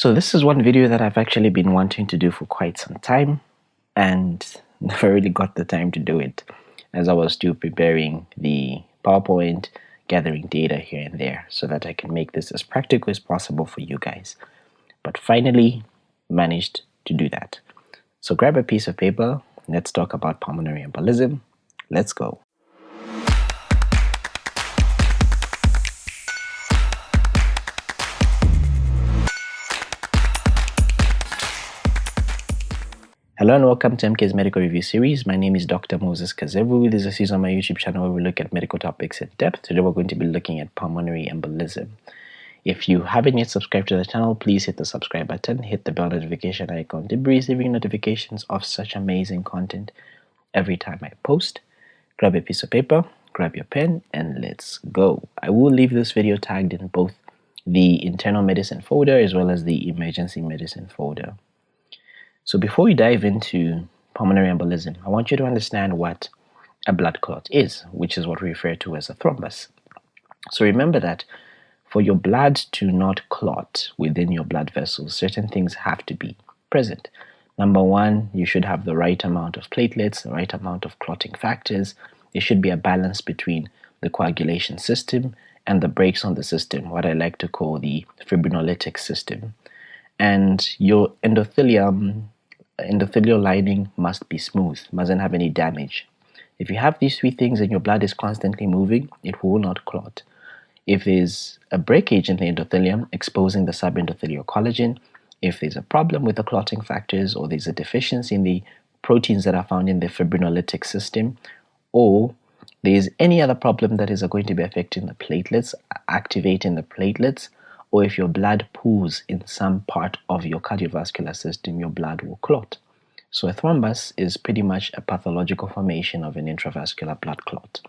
So this is one video that I've actually been wanting to do for quite some time and never really got the time to do it as I was still preparing the PowerPoint, gathering data here and there so that I can make this as practical as possible for you guys. But finally managed to do that. So grab a piece of paper, let's talk about pulmonary embolism. Let's go. Hello and welcome to MK's Medical Review Series. My name is Dr. Moses Kazevu. This is a series on my YouTube channel where we look at medical topics in depth. Today we're going to be looking at pulmonary embolism. If you haven't yet subscribed to the channel, please hit the subscribe button, hit the bell notification icon to be receiving notifications of such amazing content every time I post. Grab a piece of paper, grab your pen, and let's go. I will leave this video tagged in both the internal medicine folder as well as the emergency medicine folder. So before we dive into pulmonary embolism, I want you to understand what a blood clot is, which is what we refer to as a thrombus. So remember that for your blood to not clot within your blood vessels, certain things have to be present. Number one, you should have the right amount of platelets, the right amount of clotting factors. There should be a balance between the coagulation system and the brakes on the system, what I like to call the fibrinolytic system. And your endothelial lining must be smooth, mustn't have any damage. If you have these three things and your blood is constantly moving, it will not clot. If there's a breakage in the endothelium exposing the subendothelial collagen, if there's a problem with the clotting factors, or there's a deficiency in the proteins that are found in the fibrinolytic system, or there's any other problem that is going to be affecting the platelets, activating the platelets, or if your blood pools in some part of your cardiovascular system, your blood will clot. So a thrombus is pretty much a pathological formation of an intravascular blood clot.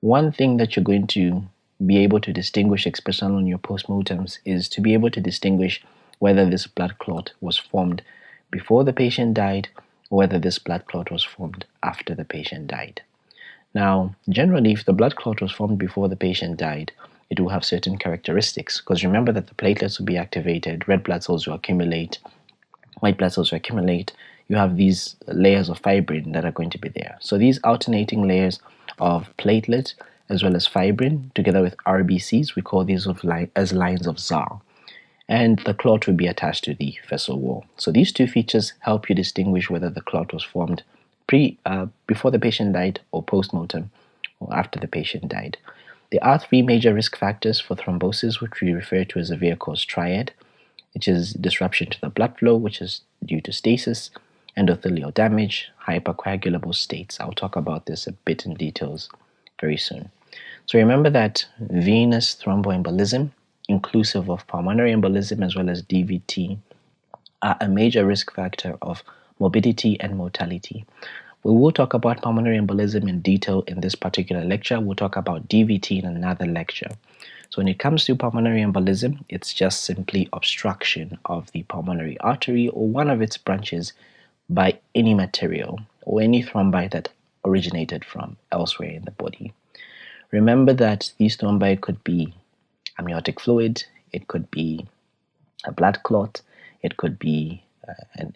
One thing that you're going to be able to distinguish, especially on your postmortems, is to be able to distinguish whether this blood clot was formed before the patient died or whether this blood clot was formed after the patient died. Now, generally, if the blood clot was formed before the patient died, it will have certain characteristics, because remember that the platelets will be activated, red blood cells will accumulate, white blood cells will accumulate. You have these layers of fibrin that are going to be there. So these alternating layers of platelet as well as fibrin together with RBCs, we call these as lines of Zahr. And the clot will be attached to the vessel wall. So these two features help you distinguish whether the clot was formed before the patient died or post-mortem or after the patient died. There are three major risk factors for thrombosis, which we refer to as a Virchow's triad, which is disruption to the blood flow, which is due to stasis, endothelial damage, hypercoagulable states. I'll talk about this a bit in details very soon. So remember that venous thromboembolism, inclusive of pulmonary embolism as well as DVT, are a major risk factor of morbidity and mortality. We will talk about pulmonary embolism in detail in this particular lecture. We'll talk about DVT in another lecture. So when it comes to pulmonary embolism, it's just simply obstruction of the pulmonary artery or one of its branches by any material or any thrombi that originated from elsewhere in the body. Remember that these thrombi could be amniotic fluid, it could be a blood clot, it could be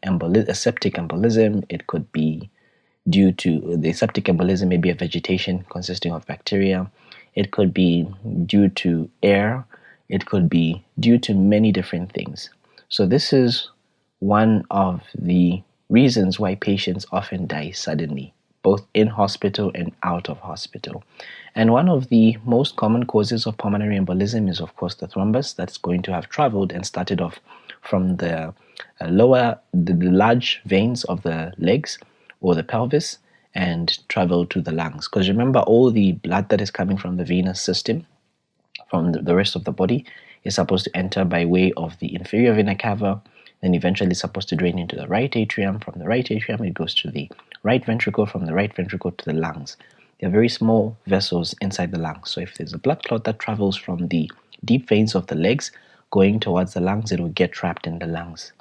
a septic embolism, it could be due to the septic embolism, maybe a vegetation consisting of bacteria. It could be due to air. It could be due to many different things. So this is one of the reasons why patients often die suddenly, both in hospital and out of hospital. And one of the most common causes of pulmonary embolism is, of course, the thrombus that's going to have traveled and started off from the large veins of the legs or the pelvis and travel to the lungs. Because remember, all the blood that is coming from the venous system, from the rest of the body, is supposed to enter by way of the inferior vena cava, then eventually supposed to drain into the right atrium. From the right atrium, it goes to the right ventricle, from the right ventricle to the lungs. There are very small vessels inside the lungs. So if there's a blood clot that travels from the deep veins of the legs going towards the lungs, it will get trapped in the lungs.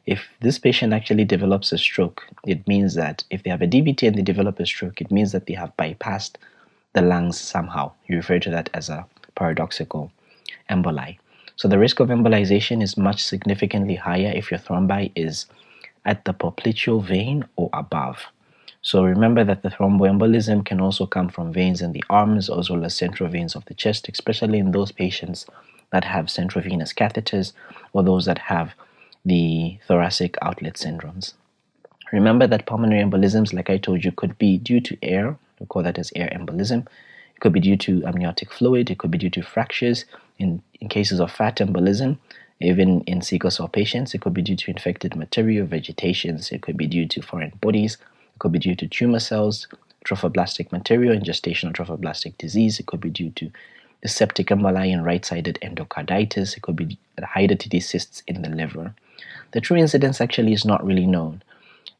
If this patient actually develops a stroke, it means that if they have a DVT and they develop a stroke, it means that they have bypassed the lungs somehow. You refer to that as a paradoxical emboli. So the risk of embolization is much significantly higher if your thrombi is at the popliteal vein or above. So remember that the thromboembolism can also come from veins in the arms as well as central veins of the chest, especially in those patients that have central venous catheters or those that have the thoracic outlet syndromes. Remember that pulmonary embolisms, like I told you, could be due to air. We call that as air embolism. It could be due to amniotic fluid. It could be due to fractures. In cases of fat embolism, even in sickle cell patients, it could be due to infected material, vegetations. It could be due to foreign bodies. It could be due to tumor cells, trophoblastic material, and gestational trophoblastic disease. It could be due to the septic emboli and right-sided endocarditis. It could be hydatidity cysts in the liver. The true incidence actually is not really known,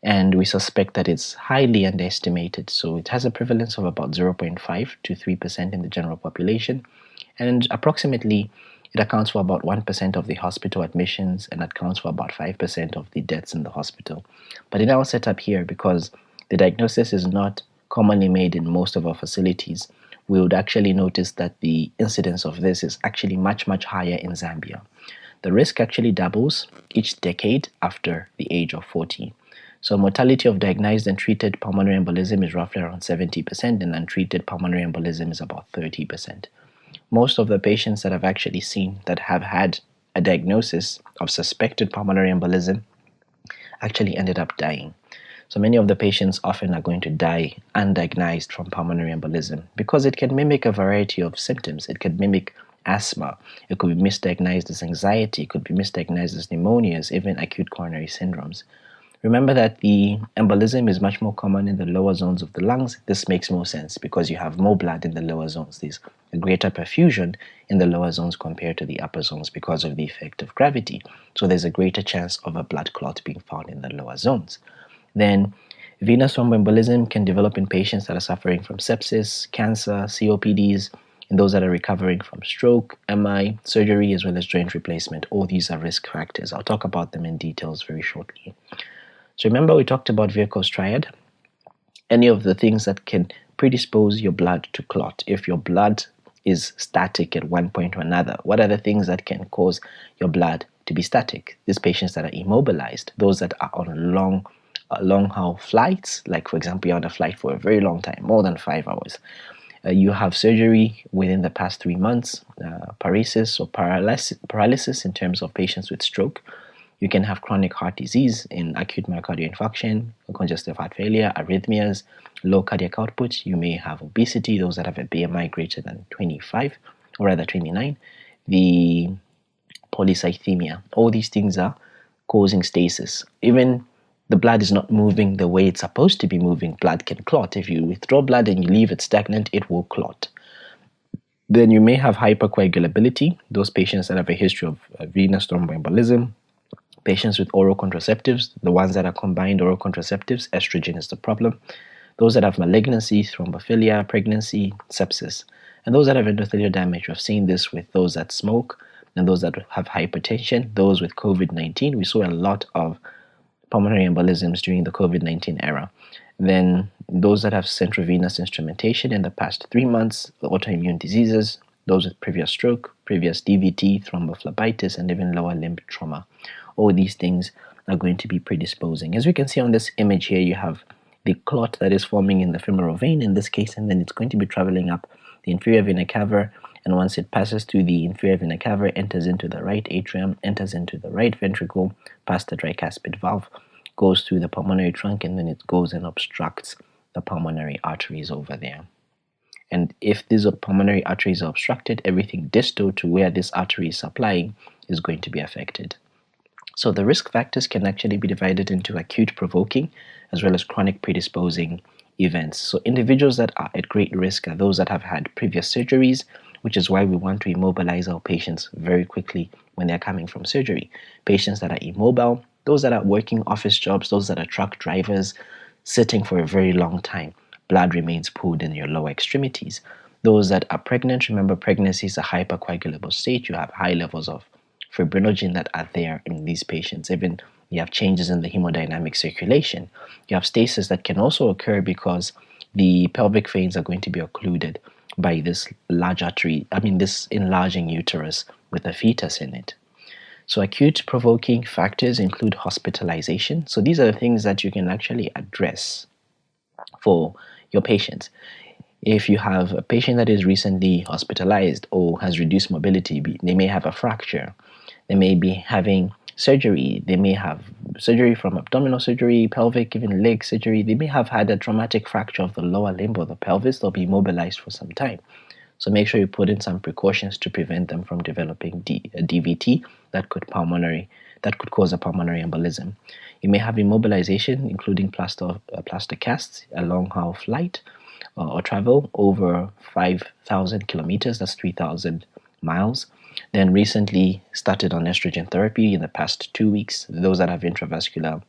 and we suspect that it's highly underestimated. So it has a prevalence of about 0.5 to 3% in the general population, and approximately it accounts for about 1% of the hospital admissions and accounts for about 5% of the deaths in the hospital. But in our setup here, because the diagnosis is not commonly made in most of our facilities, we would actually notice that the incidence of this is actually much, much higher in Zambia. The risk actually doubles each decade after the age of 40. So mortality of diagnosed and treated pulmonary embolism is roughly around 70%, and untreated pulmonary embolism is about 30%. Most of the patients that I've actually seen that have had a diagnosis of suspected pulmonary embolism actually ended up dying. So many of the patients often are going to die undiagnosed from pulmonary embolism because it can mimic a variety of symptoms. It could mimic asthma. It could be misdiagnosed as anxiety. It could be misdiagnosed as pneumonias, even acute coronary syndromes. Remember that the embolism is much more common in the lower zones of the lungs. This makes more sense because you have more blood in the lower zones. There's a greater perfusion in the lower zones compared to the upper zones because of the effect of gravity. So there's a greater chance of a blood clot being found in the lower zones. Then venous thromboembolism can develop in patients that are suffering from sepsis, cancer, COPDs, and those that are recovering from stroke, MI, surgery, as well as joint replacement. All these are risk factors. I'll talk about them in details very shortly. So remember we talked about Virchow's triad? Any of the things that can predispose your blood to clot. If your blood is static at one point or another, what are the things that can cause your blood to be static? These patients that are immobilized, those that are on long haul flights, like for example you're on a flight for a very long time, more than 5 hours. You have surgery within the past 3 months, paresis or paralysis in terms of patients with stroke. You can have chronic heart disease in acute myocardial infarction, congestive heart failure, arrhythmias, low cardiac output. You may have obesity, those that have a BMI greater than 25, or rather 29. The polycythemia. All these things are causing stasis. Even the blood is not moving the way it's supposed to be moving. Blood can clot. If you withdraw blood and you leave it stagnant, it will clot. Then you may have hypercoagulability. Those patients that have a history of venous thromboembolism, patients with oral contraceptives, the ones that are combined oral contraceptives, estrogen is the problem. Those that have malignancy, thrombophilia, pregnancy, sepsis. And those that have endothelial damage, we've seen this with those that smoke and those that have hypertension, those with COVID-19. We saw a lot of pulmonary embolisms during the COVID-19 era. Then those that have central venous instrumentation in the past 3 months, autoimmune diseases, those with previous stroke, previous DVT, thrombophlebitis, and even lower limb trauma. All these things are going to be predisposing. As we can see on this image here, you have the clot that is forming in the femoral vein in this case, and then it's going to be traveling up the inferior vena cava, and once it passes through the inferior vena cava, enters into the right atrium, enters into the right ventricle, past the tricuspid valve, goes through the pulmonary trunk, and then it goes and obstructs the pulmonary arteries over there. And if these pulmonary arteries are obstructed, everything distal to where this artery is supplying is going to be affected. So the risk factors can actually be divided into acute provoking as well as chronic predisposing events. So individuals that are at great risk are those that have had previous surgeries, which is why we want to immobilize our patients very quickly when they're coming from surgery. Patients that are immobile, those that are working office jobs, those that are truck drivers, sitting for a very long time, blood remains pooled in your lower extremities. Those that are pregnant, remember pregnancy is a hypercoagulable state. You have high levels of fibrinogen that are there in these patients. Even you have changes in the hemodynamic circulation. You have stasis that can also occur because the pelvic veins are going to be occluded by this large artery, this enlarging uterus with a fetus in it. So acute provoking factors include hospitalization. So these are the things that you can actually address for your patients. If you have a patient that is recently hospitalized or has reduced mobility, they may have a fracture, they may be having surgery, they may have surgery from abdominal surgery, pelvic, even leg surgery, they may have had a traumatic fracture of the lower limb or the pelvis, they'll be immobilized for some time. So make sure you put in some precautions to prevent them from developing a DVT that could cause a pulmonary embolism. You may have immobilization, including plaster casts, a long-haul flight or travel over 5,000 kilometers, that's 3,000 miles. Then recently started on estrogen therapy in the past 2 weeks, those that have intravascular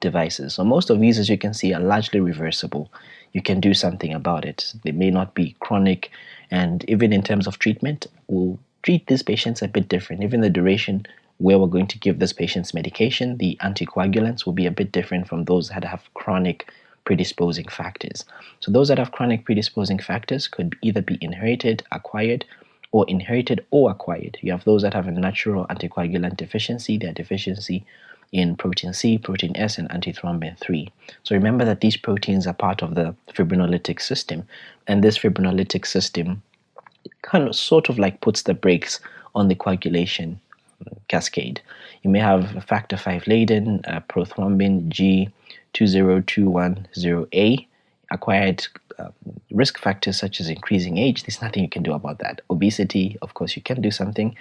devices. So most of these, as you can see, are largely reversible. You can do something about it. They may not be chronic, and even in terms of treatment, we'll treat these patients a bit different. Even the duration where we're going to give these patients medication, the anticoagulants, will be a bit different from those that have chronic predisposing factors. So those that have chronic predisposing factors could either be inherited, acquired, or inherited or acquired. You have those that have a natural anticoagulant deficiency, their deficiency in protein C, protein S, and antithrombin 3. So remember that these proteins are part of the fibrinolytic system, and this fibrinolytic system kind of sort of like puts the brakes on the coagulation cascade. You may have factor V laden, prothrombin G20210A, acquired risk factors such as increasing age. There's nothing you can do about that. Obesity, of course, you can do something.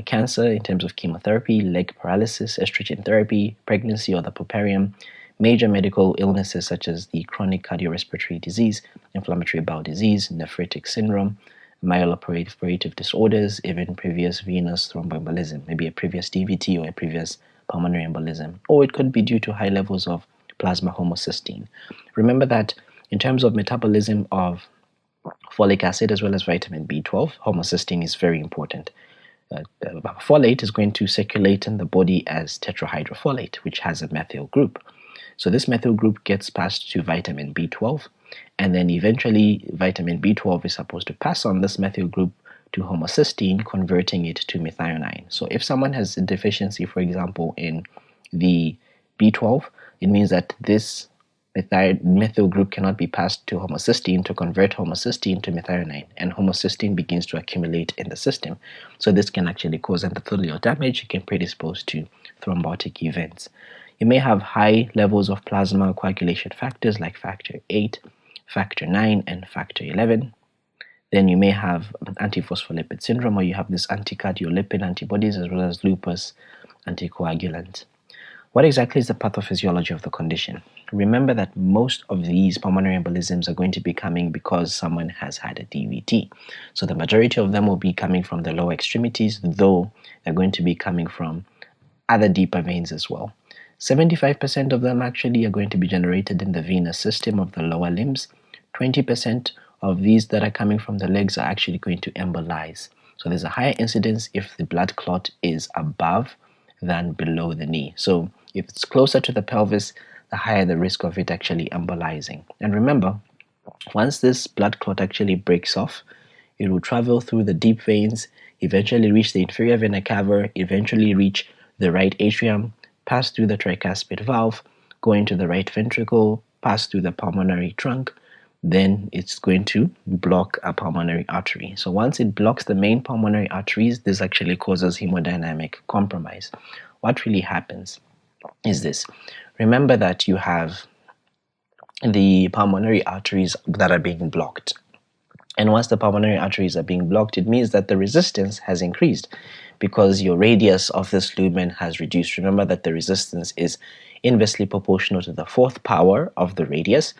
Cancer in terms of chemotherapy, leg paralysis, estrogen therapy, pregnancy or the puerperium, major medical illnesses such as the chronic cardiorespiratory disease, inflammatory bowel disease, nephritic syndrome, myeloproliferative disorders, even previous venous thromboembolism, maybe a previous DVT or a previous pulmonary embolism, or it could be due to high levels of plasma homocysteine. Remember that in terms of metabolism of folic acid as well as vitamin B12, homocysteine is very important. Folate is going to circulate in the body as tetrahydrofolate, which has a methyl group. So this methyl group gets passed to vitamin B12, and then eventually vitamin B12 is supposed to pass on this methyl group to homocysteine, converting it to methionine. So if someone has a deficiency, for example, in the B12, it means that this methyl group cannot be passed to homocysteine to convert homocysteine to methionine, and homocysteine begins to accumulate in the system. So this can actually cause endothelial damage. It can predispose to thrombotic events. You may have high levels of plasma coagulation factors like factor 8, factor 9, and factor 11. Then you may have antiphospholipid syndrome, or you have this anticardiolipin antibodies as well as lupus anticoagulant. What exactly is the pathophysiology of the condition? Remember that most of these pulmonary embolisms are going to be coming because someone has had a DVT. So the majority of them will be coming from the lower extremities, though they're going to be coming from other deeper veins as well. 75% of them actually are going to be generated in the venous system of the lower limbs. 20% of these that are coming from the legs are actually going to embolize. So there's a higher incidence if the blood clot is above than below the knee. So if it's closer to the pelvis, the higher the risk of it actually embolizing. And remember, once this blood clot actually breaks off, it will travel through the deep veins, eventually reach the inferior vena cava, eventually reach the right atrium, pass through the tricuspid valve, go into the right ventricle, pass through the pulmonary trunk, then it's going to block a pulmonary artery. So once it blocks the main pulmonary arteries, this actually causes hemodynamic compromise. What really happens is this. Remember that you have the pulmonary arteries that are being blocked. And once the pulmonary arteries are being blocked, it means that the resistance has increased because your radius of this lumen has reduced. Remember that the resistance is inversely proportional to the fourth power of the radius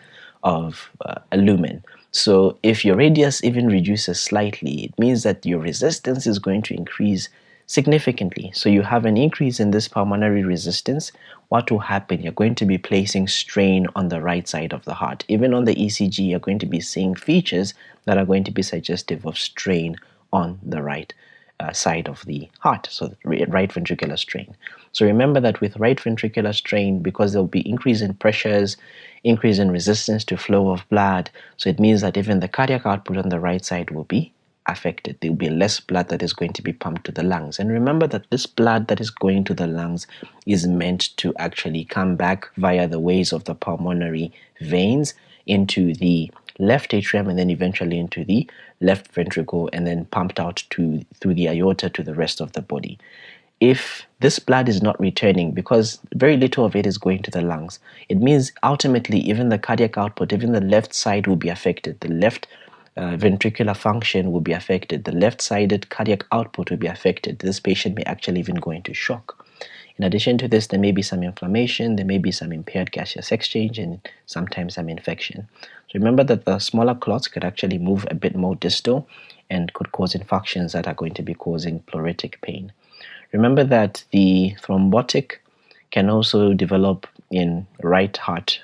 of a lumen. So if your radius even reduces slightly, it means that your resistance is going to increase significantly. So you have an increase in this pulmonary resistance. What will happen? You're going to be placing strain on the right side of the heart. Even on the ECG, you're going to be seeing features that are going to be suggestive of strain on the right side of the heart, so right ventricular strain. So remember that with right ventricular strain, because there will be increase in pressures, increase in resistance to flow of blood, so it means that even the cardiac output on the right side will be affected. There will be less blood that is going to be pumped to the lungs. And remember that this blood that is going to the lungs is meant to actually come back via the ways of the pulmonary veins into the left atrium and then eventually into the left ventricle and then pumped out through the aorta to the rest of the body. If this blood is not returning, because very little of it is going to the lungs, it means ultimately even the cardiac output, even the left side will be affected. The left ventricular function will be affected. The left-sided cardiac output will be affected. This patient may actually even go into shock. In addition to this, there may be some inflammation, there may be some impaired gaseous exchange, and sometimes some infection. So remember that the smaller clots could actually move a bit more distal and could cause infections that are going to be causing pleuritic pain. Remember that the thrombotic can also develop in right heart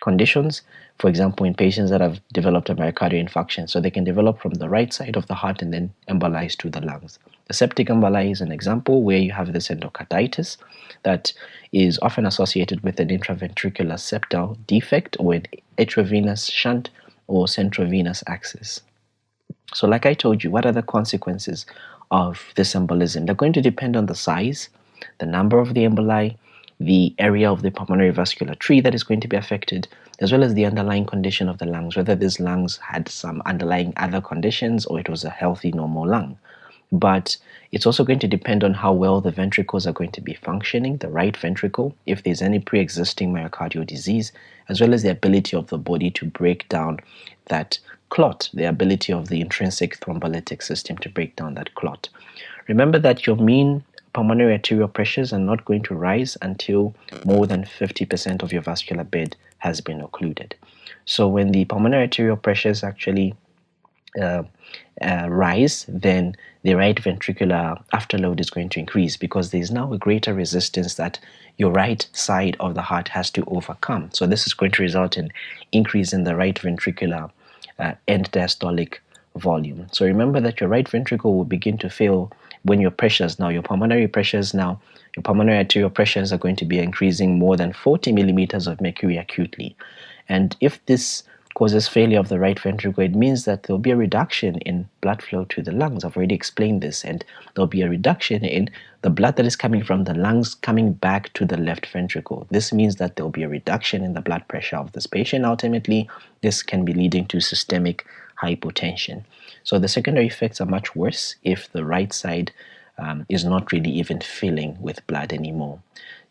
conditions. For example, in patients that have developed a myocardial infarction, so they can develop from the right side of the heart and then embolize to the lungs. The septic emboli is an example where you have this endocarditis that is often associated with an intraventricular septal defect or an atriovenous shunt or centrovenous axis. So like I told you, what are the consequences of this embolism? They're going to depend on the size, the number of the emboli, the area of the pulmonary vascular tree that is going to be affected, as well as the underlying condition of the lungs, whether these lungs had some underlying other conditions or it was a healthy, normal lung. But it's also going to depend on how well the ventricles are going to be functioning, the right ventricle, if there's any pre-existing myocardial disease, as well as the ability of the body to break down that clot, the ability of the intrinsic thrombolytic system to break down that clot. Remember that your mean pulmonary arterial pressures are not going to rise until more than 50% of your vascular bed has been occluded. So when the pulmonary arterial pressures actually rise, then the right ventricular afterload is going to increase because there is now a greater resistance that your right side of the heart has to overcome. So this is going to result in increase in the right ventricular end diastolic volume. So remember that your right ventricle will begin to fail when your pulmonary arterial pressures are going to be increasing more than 40 millimeters of mercury acutely. And if this causes failure of the right ventricle, it means that there'll be a reduction in blood flow to the lungs. I've already explained this, and there'll be a reduction in the blood that is coming from the lungs coming back to the left ventricle. This means that there'll be a reduction in the blood pressure of this patient. Ultimately, this can be leading to systemic hypotension. So the secondary effects are much worse if the right side is not really even filling with blood anymore.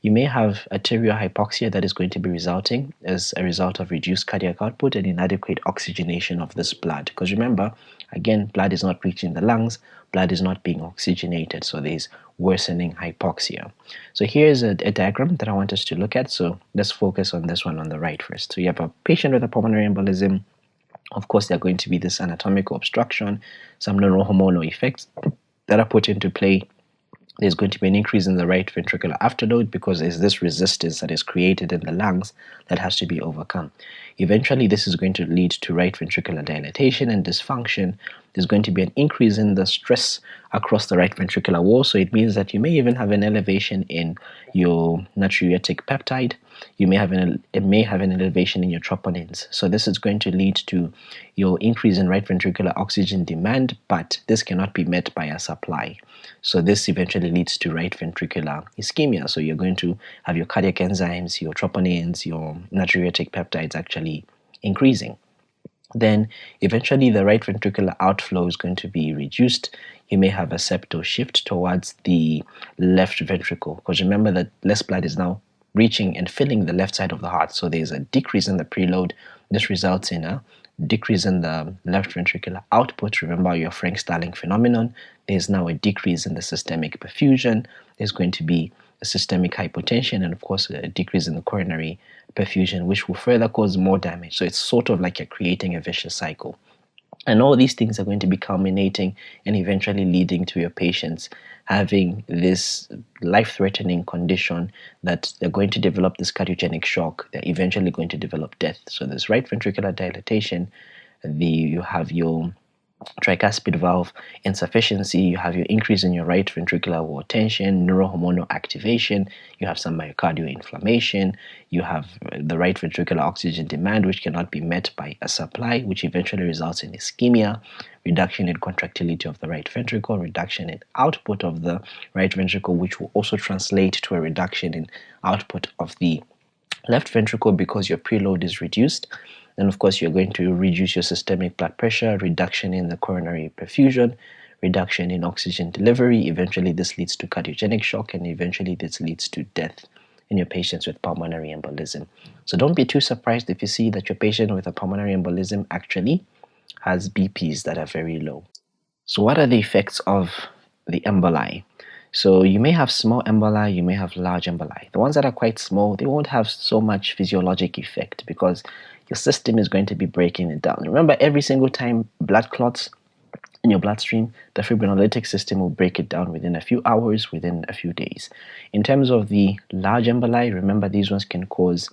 You may have arterial hypoxia that is going to be resulting as a result of reduced cardiac output and inadequate oxygenation of this blood. Because remember, again, blood is not reaching the lungs, blood is not being oxygenated, so there's worsening hypoxia. So here's a diagram that I want us to look at. So let's focus on this one on the right first. So you have a patient with a pulmonary embolism. Of course, there are going to be this anatomical obstruction, some neurohormonal effects that are put into play. There's going to be an increase in the right ventricular afterload because there's this resistance that is created in the lungs that has to be overcome. Eventually, this is going to lead to right ventricular dilatation and dysfunction. There's going to be an increase in the stress across the right ventricular wall, so it means that you may even have an elevation in your natriuretic peptide. You may have an elevation in your troponins. So this is going to lead to your increase in right ventricular oxygen demand, but this cannot be met by a supply. So this eventually leads to right ventricular ischemia. So you're going to have your cardiac enzymes, your troponins, your natriuretic peptides actually increasing. Then eventually the right ventricular outflow is going to be reduced. You may have a septal shift towards the left ventricle, because remember that less blood is now reaching and filling the left side of the heart. So there's a decrease in the preload. This results in a decrease in the left ventricular output. Remember your Frank-Starling phenomenon. There's now a decrease in the systemic perfusion. There's going to be a systemic hypotension and of course a decrease in the coronary perfusion, which will further cause more damage. So it's sort of like you're creating a vicious cycle. And all these things are going to be culminating and eventually leading to your patients having this life-threatening condition that they're going to develop this cardiogenic shock. They're eventually going to develop death. So this right ventricular dilatation, you have your tricuspid valve insufficiency, you have your increase in your right ventricular wall tension, neurohormonal activation, you have some myocardial inflammation, you have the right ventricular oxygen demand which cannot be met by a supply, which eventually results in ischemia, reduction in contractility of the right ventricle, reduction in output of the right ventricle, which will also translate to a reduction in output of the left ventricle because your preload is reduced. And of course, you're going to reduce your systemic blood pressure, reduction in the coronary perfusion, reduction in oxygen delivery. Eventually, this leads to cardiogenic shock, and eventually, this leads to death in your patients with pulmonary embolism. So don't be too surprised if you see that your patient with a pulmonary embolism actually has BPs that are very low. So what are the effects of the emboli? So you may have small emboli, you may have large emboli. The ones that are quite small, they won't have so much physiologic effect because your system is going to be breaking it down. Remember, every single time blood clots in your bloodstream, the fibrinolytic system will break it down within a few hours, within a few days. In terms of the large emboli, remember these ones can cause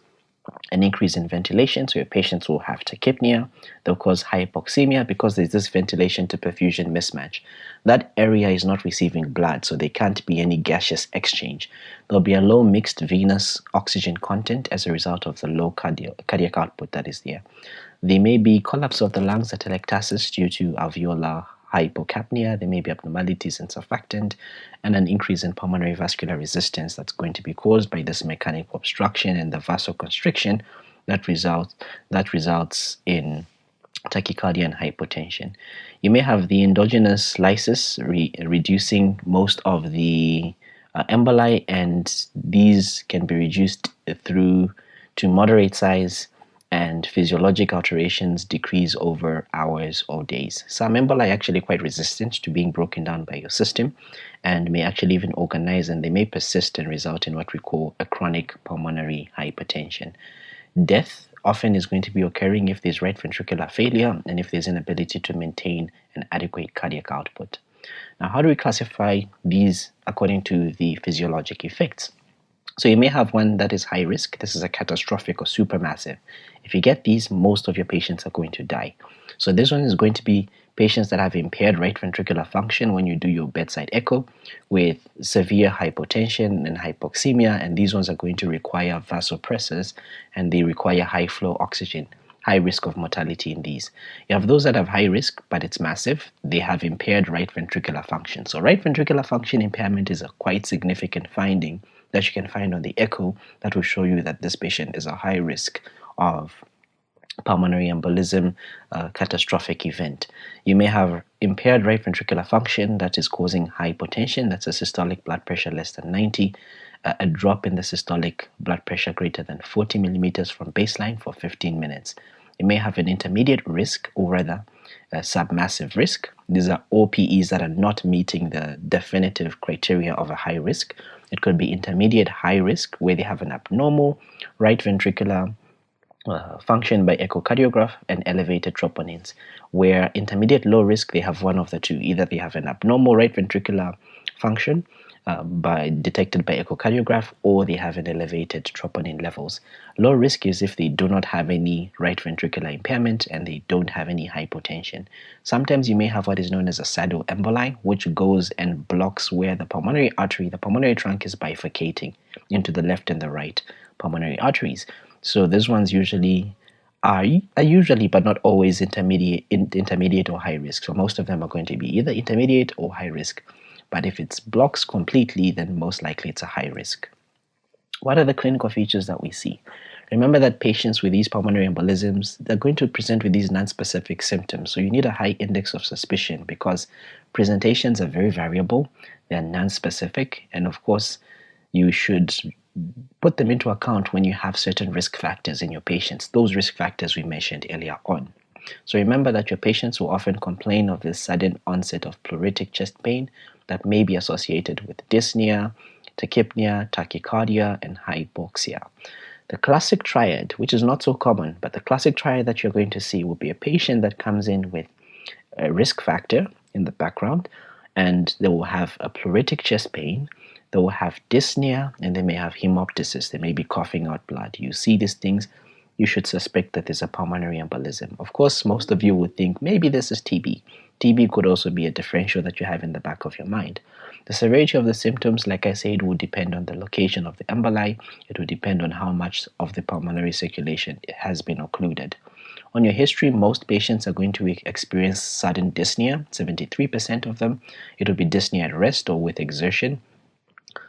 an increase in ventilation, so your patients will have tachypnea. They'll cause hypoxemia because there's this ventilation to perfusion mismatch. That area is not receiving blood, so there can't be any gaseous exchange. There'll be a low mixed venous oxygen content as a result of the low cardiac output that is there. There may be collapse of the lungs, atelectasis due to alveolar hypocapnia. There may be abnormalities in surfactant and an increase in pulmonary vascular resistance that's going to be caused by this mechanical obstruction and the vasoconstriction that results in tachycardia and hypotension. You may have the endogenous lysis reducing most of the emboli, and these can be reduced through to moderate size, and physiologic alterations decrease over hours or days. Some emboli are actually quite resistant to being broken down by your system and may actually even organize, and they may persist and result in what we call a chronic pulmonary hypertension. Death often is going to be occurring if there's right ventricular failure and if there's inability to maintain an adequate cardiac output. Now, how do we classify these according to the physiologic effects? So you may have one that is high risk. This is a catastrophic or supermassive. If you get these, most of your patients are going to die. So this one is going to be patients that have impaired right ventricular function when you do your bedside echo with severe hypotension and hypoxemia, and these ones are going to require vasopressors and they require high flow oxygen. High risk of mortality in these. You have those that have high risk, but it's massive. They have impaired right ventricular function. So right ventricular function impairment is a quite significant finding that you can find on the echo that will show you that this patient is a high risk of pulmonary embolism, catastrophic event. You may have impaired right ventricular function that is causing hypotension. That's a systolic blood pressure less than 90, a drop in the systolic blood pressure greater than 40 millimeters from baseline for 15 minutes. You may have an intermediate risk, or rather a submassive risk. These are OPEs that are not meeting the definitive criteria of a high risk. It could be intermediate high risk, where they have an abnormal right ventricular function by echocardiograph and elevated troponins. Where intermediate low risk, they have one of the two. Either they have an abnormal right ventricular function detected by echocardiograph, or they have an elevated troponin levels. Low risk is if they do not have any right ventricular impairment and they don't have any hypotension. Sometimes you may have what is known as a saddle emboli, which goes and blocks where the pulmonary artery, the pulmonary trunk, is bifurcating into the left and the right pulmonary arteries. So these ones usually are usually, but not always, intermediate or high risk. So most of them are going to be either intermediate or high risk. But if it blocks completely, then most likely it's a high risk. What are the clinical features that we see? Remember that patients with these pulmonary embolisms, they're going to present with these non-specific symptoms. So you need a high index of suspicion because presentations are very variable, they're non-specific, and of course, you should put them into account when you have certain risk factors in your patients, those risk factors we mentioned earlier on. So remember that your patients will often complain of this sudden onset of pleuritic chest pain that may be associated with dyspnea, tachypnea, tachycardia, and hypoxia. The classic triad, which is not so common, but the classic triad that you're going to see will be a patient that comes in with a risk factor in the background, and they will have a pleuritic chest pain, they will have dyspnea, and they may have hemoptysis. They may be coughing out blood. You see these things, you should suspect that there's a pulmonary embolism. Of course, most of you would think maybe this is TB. TB could also be a differential that you have in the back of your mind. The severity of the symptoms, like I said, will depend on the location of the emboli. It will depend on how much of the pulmonary circulation has been occluded. On your history, most patients are going to experience sudden dyspnea, 73% of them. It will be dyspnea at rest or with exertion,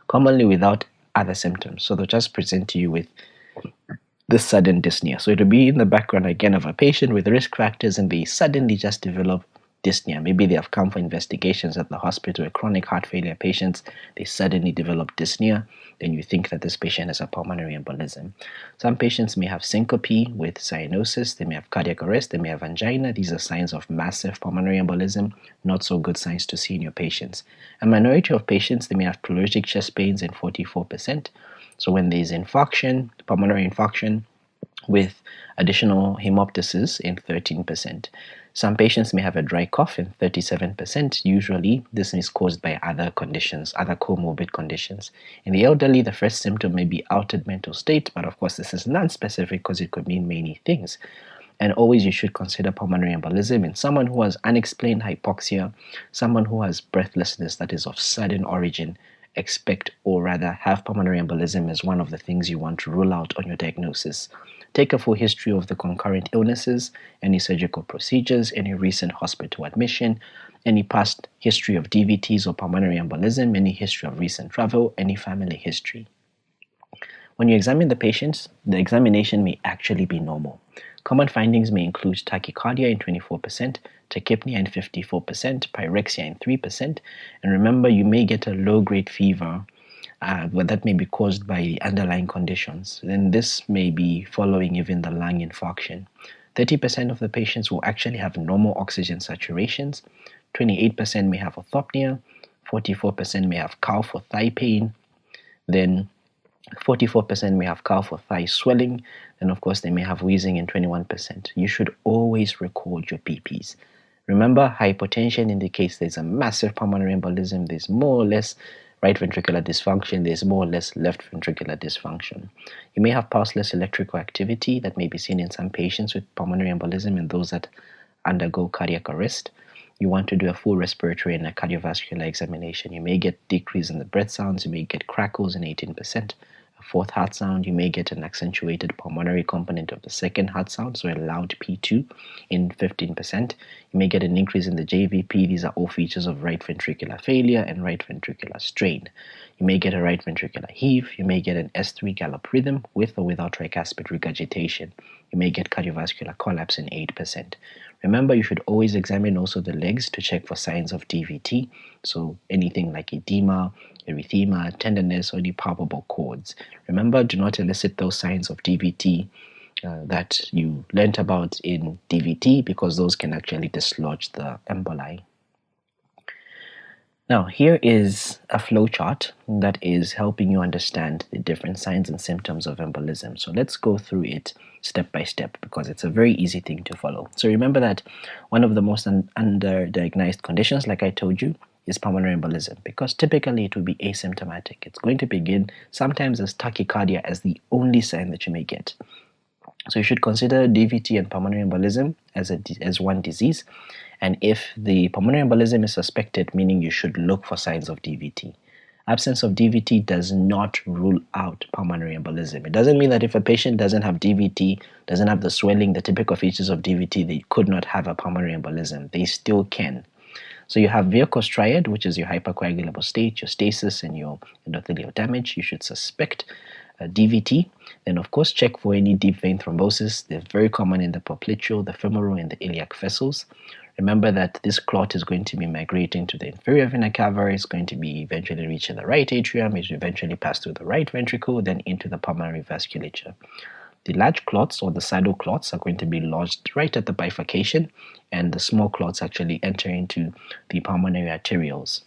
commonly without other symptoms. So they'll just present to you with the sudden dyspnea. So it'll be in the background again of a patient with risk factors and they suddenly just develop dyspnea. Maybe they have come for investigations at the hospital, chronic heart failure patients, they suddenly develop dyspnea. Then you think that this patient has a pulmonary embolism. Some patients may have syncope with cyanosis, they may have cardiac arrest, they may have angina. These are signs of massive pulmonary embolism, not so good signs to see in your patients. A minority of patients, they may have pleuritic chest pains in 44%. So when there is infarction, pulmonary infarction with additional hemoptysis in 13%. Some patients may have a dry cough in 37%. Usually, this is caused by other conditions, other comorbid conditions. In the elderly, the first symptom may be altered mental state, but of course, this is non-specific because it could mean many things. And always you should consider pulmonary embolism in someone who has unexplained hypoxia, someone who has breathlessness that is of sudden origin. Expect or rather have pulmonary embolism as one of the things you want to rule out on your diagnosis. Take a full history of the concurrent illnesses, any surgical procedures, any recent hospital admission, any past history of DVTs or pulmonary embolism, any history of recent travel, any family history. When you examine the patients, the examination may actually be normal. Common findings may include tachycardia in 24%, tachypnea in 54%, pyrexia in 3%, and remember you may get a low-grade fever, but that may be caused by the underlying conditions. Then this may be following even the lung infarction. 30% of the patients will actually have normal oxygen saturations, 28% may have orthopnea, 44% may have calf or thigh pain, then 44% may have calf or thigh swelling, and of course they may have wheezing in 21%. You should always record your PPs. Remember, hypotension indicates there's a massive pulmonary embolism. There's more or less right ventricular dysfunction. There's more or less left ventricular dysfunction. You may have pulseless electrical activity that may be seen in some patients with pulmonary embolism and those that undergo cardiac arrest. You want to do a full respiratory and a cardiovascular examination. You may get decrease in the breath sounds. You may get crackles in 18%. Fourth heart sound, you may get an accentuated pulmonary component of the second heart sound, so a loud P2 in 15%. You may get an increase in the JVP. These are all features of right ventricular failure and right ventricular strain. You may get a right ventricular heave. You may get an S3 gallop rhythm with or without tricuspid regurgitation. You may get cardiovascular collapse in 8%. Remember, you should always examine also the legs to check for signs of DVT, so anything like edema, erythema, tenderness, or any palpable cords. Remember, do not elicit those signs of DVT that you learnt about in DVT because those can actually dislodge the emboli. Now, here is a flow chart that is helping you understand the different signs and symptoms of embolism. So let's go through it step by step because it's a very easy thing to follow. So remember that one of the most underdiagnosed conditions, like I told you, is pulmonary embolism because typically it will be asymptomatic. It's going to begin sometimes as tachycardia as the only sign that you may get. So you should consider DVT and pulmonary embolism as one disease. And if the pulmonary embolism is suspected, meaning you should look for signs of DVT. Absence of DVT does not rule out pulmonary embolism. It doesn't mean that if a patient doesn't have DVT, doesn't have the swelling, the typical features of DVT, they could not have a pulmonary embolism. They still can. So you have Virchow's triad, which is your hypercoagulable state, your stasis, and your endothelial damage. You should suspect DVT. Then, of course, check for any deep vein thrombosis. They're very common in the popliteal, the femoral, and the iliac vessels. Remember that this clot is going to be migrating to the inferior vena cava. It's going to be eventually reaching the right atrium. It will eventually pass through the right ventricle, then into the pulmonary vasculature. The large clots or the saddle clots are going to be lodged right at the bifurcation, and the small clots actually enter into the pulmonary arterioles.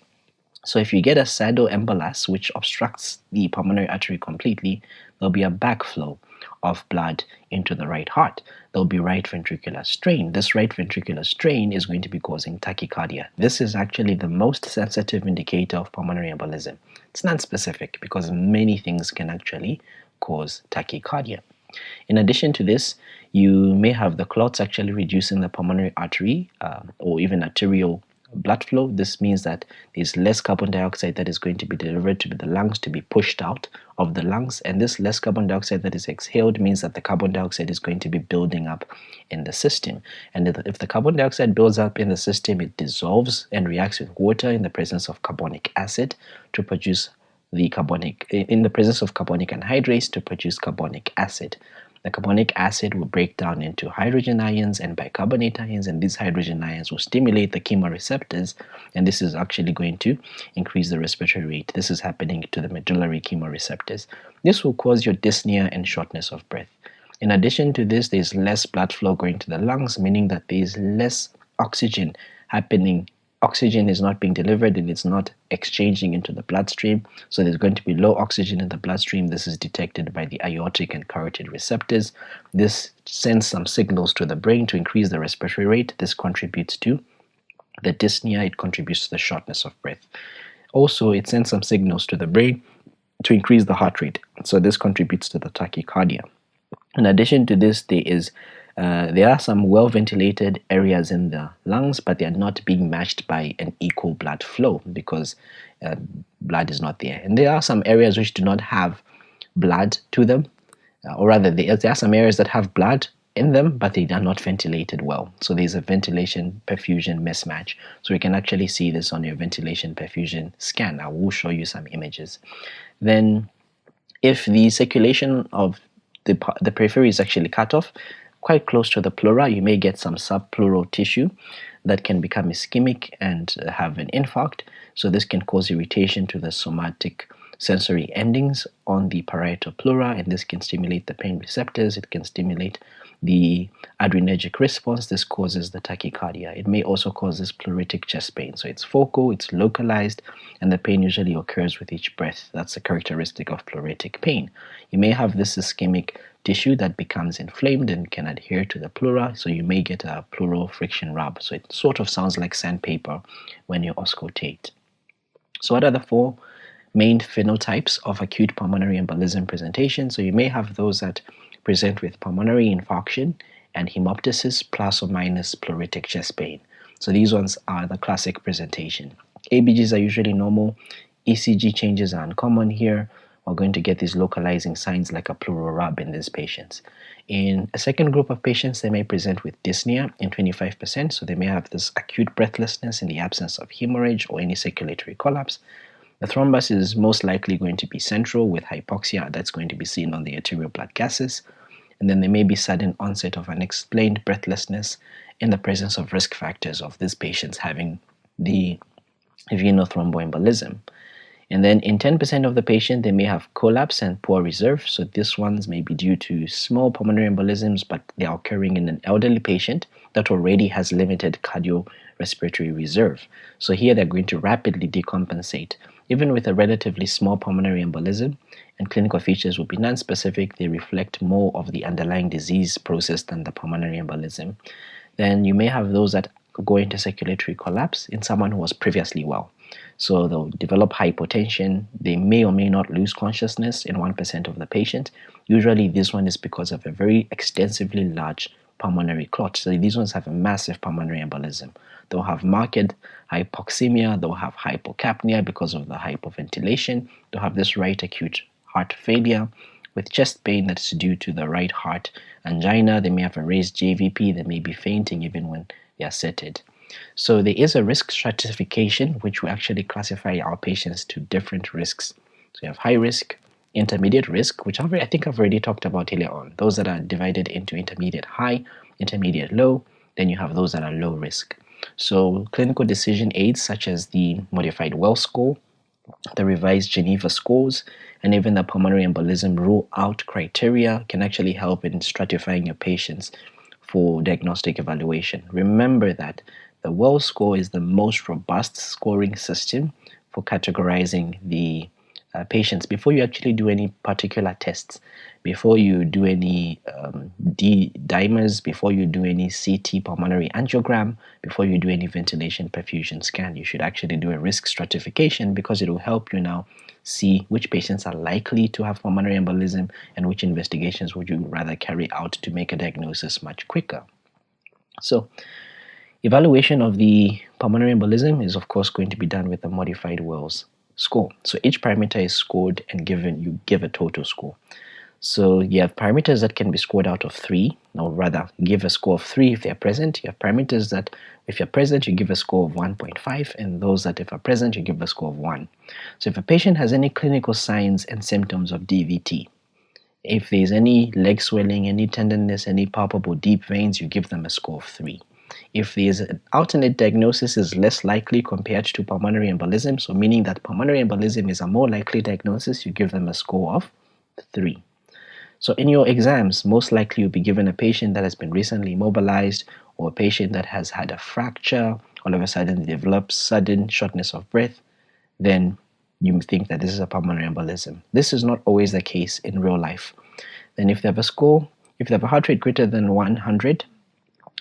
So if you get a saddle embolus, which obstructs the pulmonary artery completely, there'll be a backflow of blood into the right heart. There'll be right ventricular strain. This right ventricular strain is going to be causing tachycardia. This is actually the most sensitive indicator of pulmonary embolism. It's non-specific because many things can actually cause tachycardia. In addition to this, you may have the clots actually reducing the pulmonary artery or even arterial blood flow. This means that there's less carbon dioxide that is going to be delivered to the lungs to be pushed out of the lungs, and this less carbon dioxide that is exhaled means that the carbon dioxide is going to be building up in the system. And if the carbon dioxide builds up in the system, it dissolves and reacts with water in the presence of carbonic acid to produce in the presence of carbonic anhydrase to produce carbonic acid. The carbonic acid will break down into hydrogen ions and bicarbonate ions, and these hydrogen ions will stimulate the chemoreceptors, and this is actually going to increase the respiratory rate. This is happening to the medullary chemoreceptors. This will cause your dyspnea and shortness of breath. In addition to this, there's less blood flow going to the lungs, meaning that there's less oxygen happening. Oxygen is not being delivered and it's not exchanging into the bloodstream, so there's going to be low oxygen in the bloodstream. This is detected by the aortic and carotid receptors. This sends some signals to the brain to increase the respiratory rate. This contributes to the dyspnea. It contributes to the shortness of breath. Also, it sends some signals to the brain to increase the heart rate, so this contributes to the tachycardia. In addition to this, there are some well-ventilated areas in the lungs, but they are not being matched by an equal blood flow because blood is not there. And there are some areas which do not have blood to them, or rather, there are some areas that have blood in them, but they are not ventilated well. So there's a ventilation perfusion mismatch. So you can actually see this on your ventilation perfusion scan. I will show you some images. Then, if the circulation of the periphery is actually cut off, quite close to the pleura, you may get some subpleural tissue that can become ischemic and have an infarct. So this can cause irritation to the somatic sensory endings on the parietal pleura, and this can stimulate the pain receptors. It can stimulate the adrenergic response. This causes the tachycardia. It may also cause this pleuritic chest pain. So it's focal, it's localized, and the pain usually occurs with each breath. That's a characteristic of pleuritic pain. You may have this ischemic tissue that becomes inflamed and can adhere to the pleura, so you may get a pleural friction rub. So it sort of sounds like sandpaper when you auscultate. So what are the four main phenotypes of acute pulmonary embolism presentation? So you may have those that present with pulmonary infarction and hemoptysis plus or minus pleuritic chest pain. So these ones are the classic presentation. ABGs are usually normal. ECG changes are uncommon here. We're going to get these localizing signs like a pleural rub in these patients. In a second group of patients, they may present with dyspnea in 25%, so they may have this acute breathlessness in the absence of hemorrhage or any circulatory collapse. The thrombus is most likely going to be central with hypoxia that's going to be seen on the arterial blood gases. And then there may be sudden onset of unexplained breathlessness in the presence of risk factors of these patients having the venous thromboembolism. And then in 10% of the patient, they may have collapse and poor reserve. So these ones may be due to small pulmonary embolisms, but they are occurring in an elderly patient that already has limited cardiorespiratory reserve. So here they're going to rapidly decompensate. Even with a relatively small pulmonary embolism, and clinical features will be non-specific, they reflect more of the underlying disease process than the pulmonary embolism. Then you may have those that go into circulatory collapse in someone who was previously well. So they'll develop hypotension. They may or may not lose consciousness in 1% of the patient. Usually this one is because of a very extensively large pulmonary clot. So these ones have a massive pulmonary embolism. They'll have marked hypoxemia. They'll have hypocapnia because of the hypoventilation. They'll have this right acute heart failure with chest pain that's due to the right heart angina. They may have a raised JVP. They may be fainting even when they are seated. So there is a risk stratification, which we actually classify our patients to different risks. So you have high risk, intermediate risk, which I think I've already talked about earlier on. Those that are divided into intermediate high, intermediate low, then you have those that are low risk. So clinical decision aids such as the modified Wells score, the revised Geneva scores, and even the pulmonary embolism rule out criteria can actually help in stratifying your patients for diagnostic evaluation. Remember that the Wells score is the most robust scoring system for categorizing the patients, before you actually do any particular tests, before you do any D-dimers, before you do any CT pulmonary angiogram, before you do any ventilation perfusion scan, you should actually do a risk stratification, because it will help you now see which patients are likely to have pulmonary embolism and which investigations would you rather carry out to make a diagnosis much quicker. So evaluation of the pulmonary embolism is of course going to be done with a modified Wells score. So each parameter is scored and you give a total score. So you have parameters that can be scored out of 3, or rather give a score of 3 if they are present. You have parameters that if you're present you give a score of 1.5, and those that if are present you give a score of 1. So if a patient has any clinical signs and symptoms of DVT, if there's any leg swelling, any tenderness, any palpable deep veins, you give them a score of 3. If there's an alternate diagnosis is less likely compared to pulmonary embolism, so meaning that pulmonary embolism is a more likely diagnosis, you give them a score of 3. So in your exams, most likely you'll be given a patient that has been recently immobilized, or a patient that has had a fracture, all of a sudden develops sudden shortness of breath, then you think that this is a pulmonary embolism. This is not always the case in real life. Then if they have a score, if they have a heart rate greater than 100,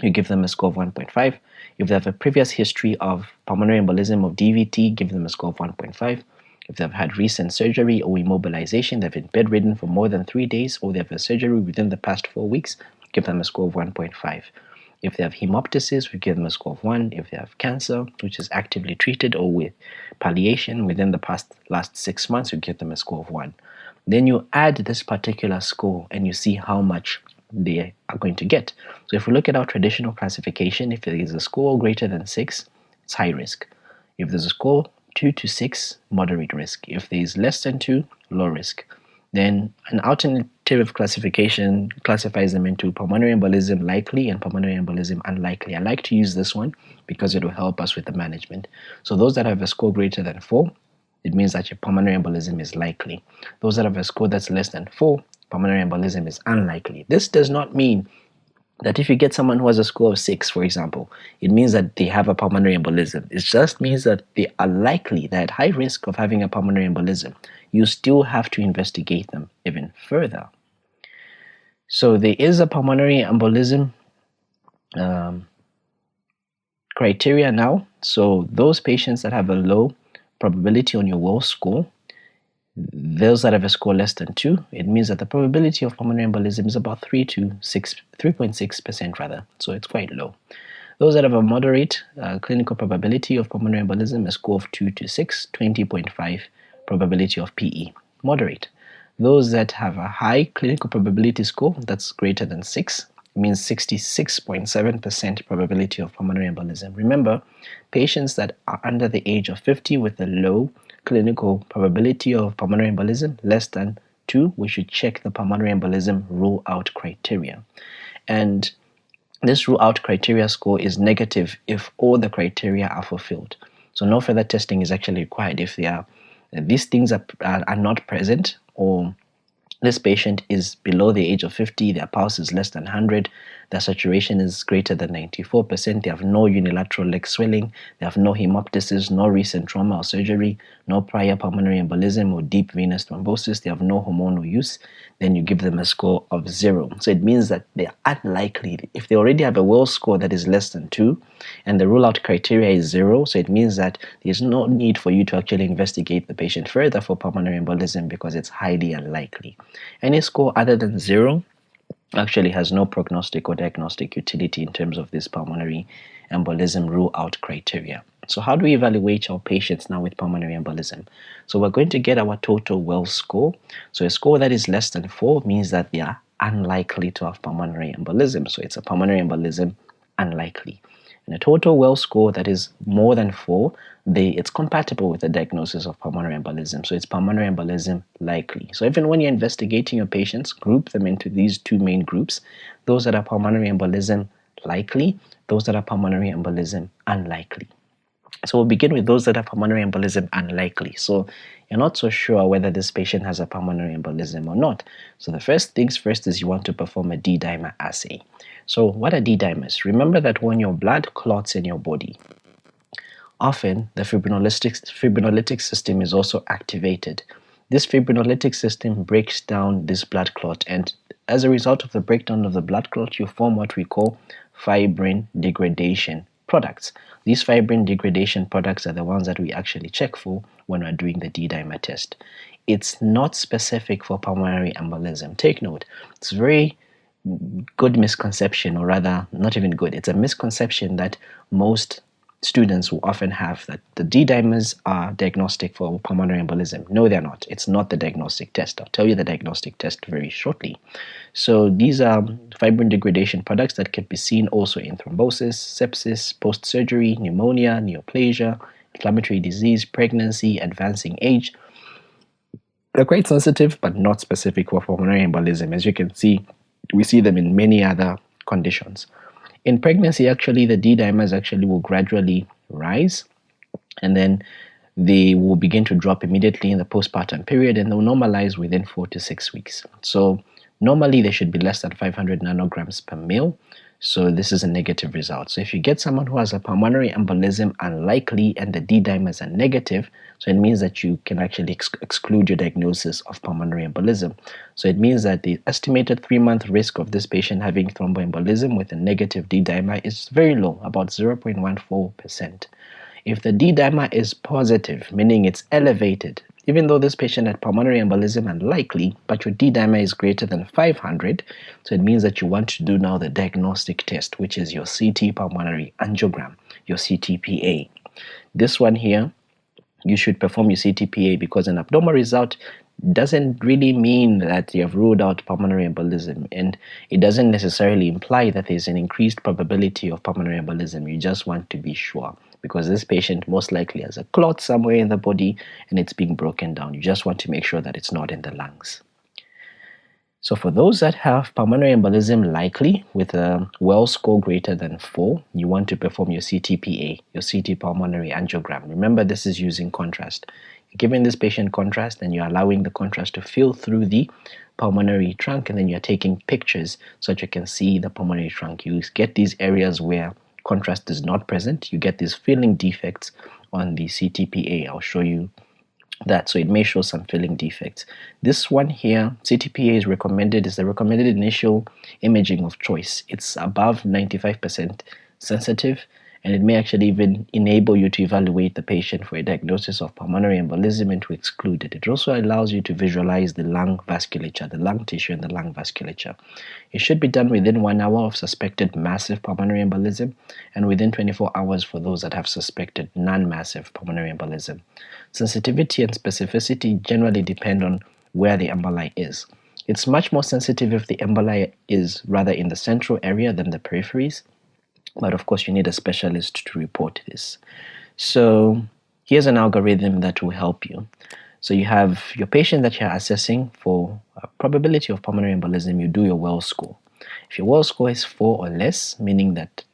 you give them a score of 1.5. If they have a previous history of pulmonary embolism of DVT, give them a score of 1.5. If they've had recent surgery or immobilization, they've been bedridden for more than 3 days, or they have a surgery within the past 4 weeks, give them a score of 1.5. If they have hemoptysis, we give them a score of 1. If they have cancer, which is actively treated or with palliation within the last 6 months, we give them a score of 1. Then you add this particular score and you see how much they are going to get. So if we look at our traditional classification, if there is a score greater than 6, it's high risk. If there's a score 2 to 6, moderate risk. If there is less than 2, low risk. Then an alternative classification classifies them into pulmonary embolism likely and pulmonary embolism unlikely. I like to use this one because it will help us with the management. So those that have a score greater than 4, it means that your pulmonary embolism is likely. Those that have a score that's less than 4, pulmonary embolism is unlikely. This does not mean that if you get someone who has a score of 6, for example, it means that they have a pulmonary embolism. It just means that they are likely, they're at high risk of having a pulmonary embolism. You still have to investigate them even further. So there is a pulmonary embolism criteria now. So those patients that have a low probability on your Wells score, those that have a score less than 2, it means that the probability of pulmonary embolism is about 3.6% rather, so it's quite low. Those that have a moderate clinical probability of pulmonary embolism, a score of 2 to 6, 20.5 probability of PE, moderate. Those that have a high clinical probability score that's greater than 6, it means 66.7% probability of pulmonary embolism. Remember, patients that are under the age of 50 with a low clinical probability of pulmonary embolism less than 2, we should check the pulmonary embolism rule out criteria. And this rule out criteria score is negative if all the criteria are fulfilled. So no further testing is actually required if these things are not present, or this patient is below the age of 50, their pulse is less than 100, their saturation is greater than 94%, they have no unilateral leg swelling, they have no hemoptysis, no recent trauma or surgery, no prior pulmonary embolism or deep venous thrombosis, they have no hormonal use, then you give them a score of 0. So it means that they are unlikely. If they already have a Wells score that is less than 2 and the rule out criteria is 0, so it means that there's no need for you to actually investigate the patient further for pulmonary embolism because it's highly unlikely. Any score other than 0 actually has no prognostic or diagnostic utility in terms of this pulmonary embolism rule out criteria. So how do we evaluate our patients now with pulmonary embolism? So we're going to get our total Wells score. So a score that is less than 4 means that they are unlikely to have pulmonary embolism. So it's a pulmonary embolism unlikely. And a total Wells score that is more than 4, it's compatible with the diagnosis of pulmonary embolism. So it's pulmonary embolism likely. So even when you're investigating your patients, group them into these two main groups: those that are pulmonary embolism likely, those that are pulmonary embolism unlikely. So we'll begin with those that are pulmonary embolism unlikely. So you're not so sure whether this patient has a pulmonary embolism or not. So the first things first is you want to perform a D-dimer assay. So what are D-dimers? Remember that when your blood clots in your body, often the fibrinolytic system is also activated. This fibrinolytic system breaks down this blood clot, and as a result of the breakdown of the blood clot, you form what we call fibrin degradation products. These fibrin degradation products are the ones that we actually check for when we're doing the D-dimer test. It's not specific for pulmonary embolism. Take note, it's a very good misconception, or rather, not even good. It's a misconception that most students will often have, that the D-dimers are diagnostic for pulmonary embolism. No, they're not. It's not the diagnostic test. I'll tell you the diagnostic test very shortly. So these are fibrin degradation products that can be seen also in thrombosis, sepsis, post-surgery, pneumonia, neoplasia, inflammatory disease, pregnancy, advancing age. They're quite sensitive, but not specific for pulmonary embolism. As you can see, we see them in many other conditions. In pregnancy, actually, the D-dimers actually will gradually rise, and then they will begin to drop immediately in the postpartum period, and they'll normalize within 4 to 6 weeks. So normally they should be less than 500 nanograms per mil. So this is a negative result. So if you get someone who has a pulmonary embolism unlikely and the D-dimers are negative, so it means that you can actually exclude your diagnosis of pulmonary embolism. So it means that the estimated 3-month risk of this patient having thromboembolism with a negative D-dimer is very low, about 0.14%. If the D-dimer is positive, meaning it's elevated, even though this patient had pulmonary embolism unlikely, but your D-dimer is greater than 500, so it means that you want to do now the diagnostic test, which is your CT pulmonary angiogram, your CTPA. This one here, you should perform your CTPA because an abnormal result doesn't really mean that you have ruled out pulmonary embolism, and it doesn't necessarily imply that there's an increased probability of pulmonary embolism. You just want to be sure, because this patient most likely has a clot somewhere in the body and it's being broken down. You just want to make sure that it's not in the lungs. So for those that have pulmonary embolism likely with a Wells score greater than 4, you want to perform your CTPA, your CT pulmonary angiogram. Remember, this is using contrast. You're giving this patient contrast and you're allowing the contrast to fill through the pulmonary trunk, and then you're taking pictures so that you can see the pulmonary trunk. You get these areas where contrast is not present. You get these filling defects on the CTPA. I'll show you that. So it may show some filling defects. This one here, CTPA is recommended, is the recommended initial imaging of choice. It's above 95% sensitive, and it may actually even enable you to evaluate the patient for a diagnosis of pulmonary embolism and to exclude it. It also allows you to visualize the lung vasculature, the lung tissue and the lung vasculature. It should be done within 1 hour of suspected massive pulmonary embolism and within 24 hours for those that have suspected non-massive pulmonary embolism. Sensitivity and specificity generally depend on where the emboli is. It's much more sensitive if the emboli is rather in the central area than the peripheries. But of course, you need a specialist to report this. So here's an algorithm that will help you. So you have your patient that you're assessing for a probability of pulmonary embolism. You do your Wells score. If your Wells score is 4 or less, meaning that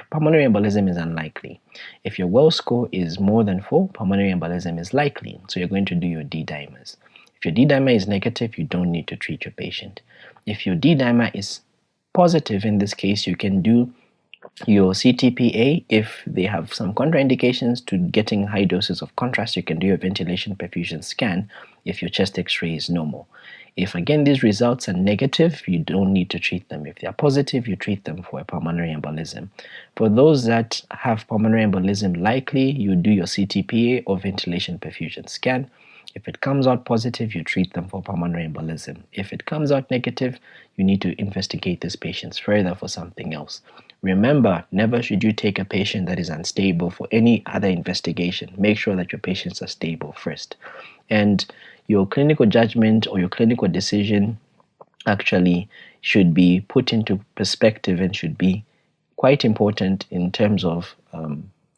pulmonary embolism is unlikely. If your Wells score is more than 4, pulmonary embolism is likely. So you're going to do your D-dimers. If your D-dimer is negative, you don't need to treat your patient. If your D-dimer is positive, in this case, you can do your CTPA. If they have some contraindications to getting high doses of contrast, you can do your ventilation perfusion scan if your chest x-ray is normal. If again these results are negative, you don't need to treat them. If they are positive, you treat them for a pulmonary embolism. For those that have pulmonary embolism likely, you do your CTPA or ventilation perfusion scan. If it comes out positive, you treat them for pulmonary embolism. If it comes out negative, you need to investigate these patients further for something else. Remember, never should you take a patient that is unstable for any other investigation. Make sure that your patients are stable first. And your clinical judgment or your clinical decision actually should be put into perspective and should be quite important in terms of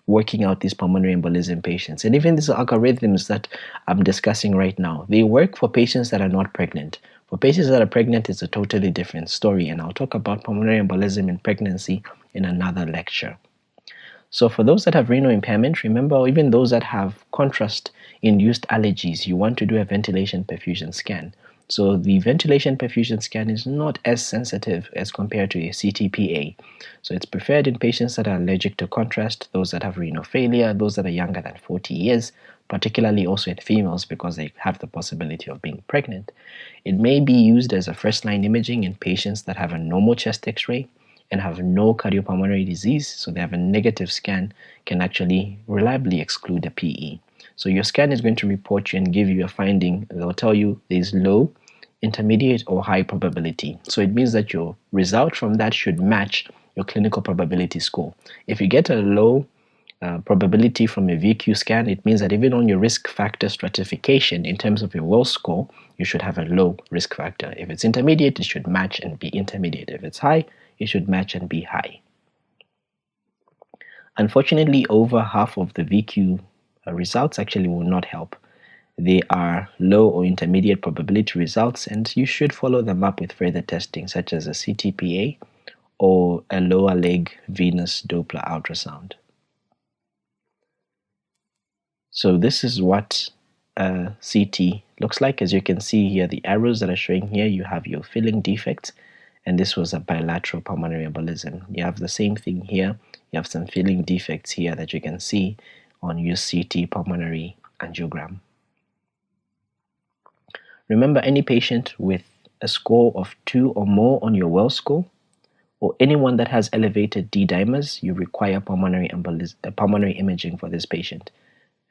working out these pulmonary embolism patients. And even these algorithms that I'm discussing right now, they work for patients that are not pregnant. For patients that are pregnant, it's a totally different story, and I'll talk about pulmonary embolism in pregnancy in another lecture. So for those that have renal impairment, remember, even those that have contrast-induced allergies, you want to do a ventilation perfusion scan. So the ventilation perfusion scan is not as sensitive as compared to a CTPA. So it's preferred in patients that are allergic to contrast, those that have renal failure, those that are younger than 40 years, particularly also in females because they have the possibility of being pregnant. It may be used as a first-line imaging in patients that have a normal chest X-ray and have no cardiopulmonary disease, so they have a negative scan, can actually reliably exclude a PE. So your scan is going to report you and give you a finding. They'll tell you there's low, intermediate, or high probability. So it means that your result from that should match your clinical probability score. If you get a low probability from a VQ scan, it means that even on your risk factor stratification in terms of your Wells score, you should have a low risk factor. If it's intermediate, it should match and be intermediate. If it's high, it should match and be high. Unfortunately, over half of the VQ results actually will not help. They are low or intermediate probability results, and you should follow them up with further testing such as a CTPA or a lower leg venous Doppler ultrasound. So this is what CT looks like. As you can see here, the arrows that are showing here, you have your filling defects, and this was a bilateral pulmonary embolism. You have the same thing here. You have some filling defects here that you can see on your CT pulmonary angiogram. Remember, any patient with a score of 2 or more on your Wells score, or anyone that has elevated D-dimers, you require pulmonary imaging for this patient.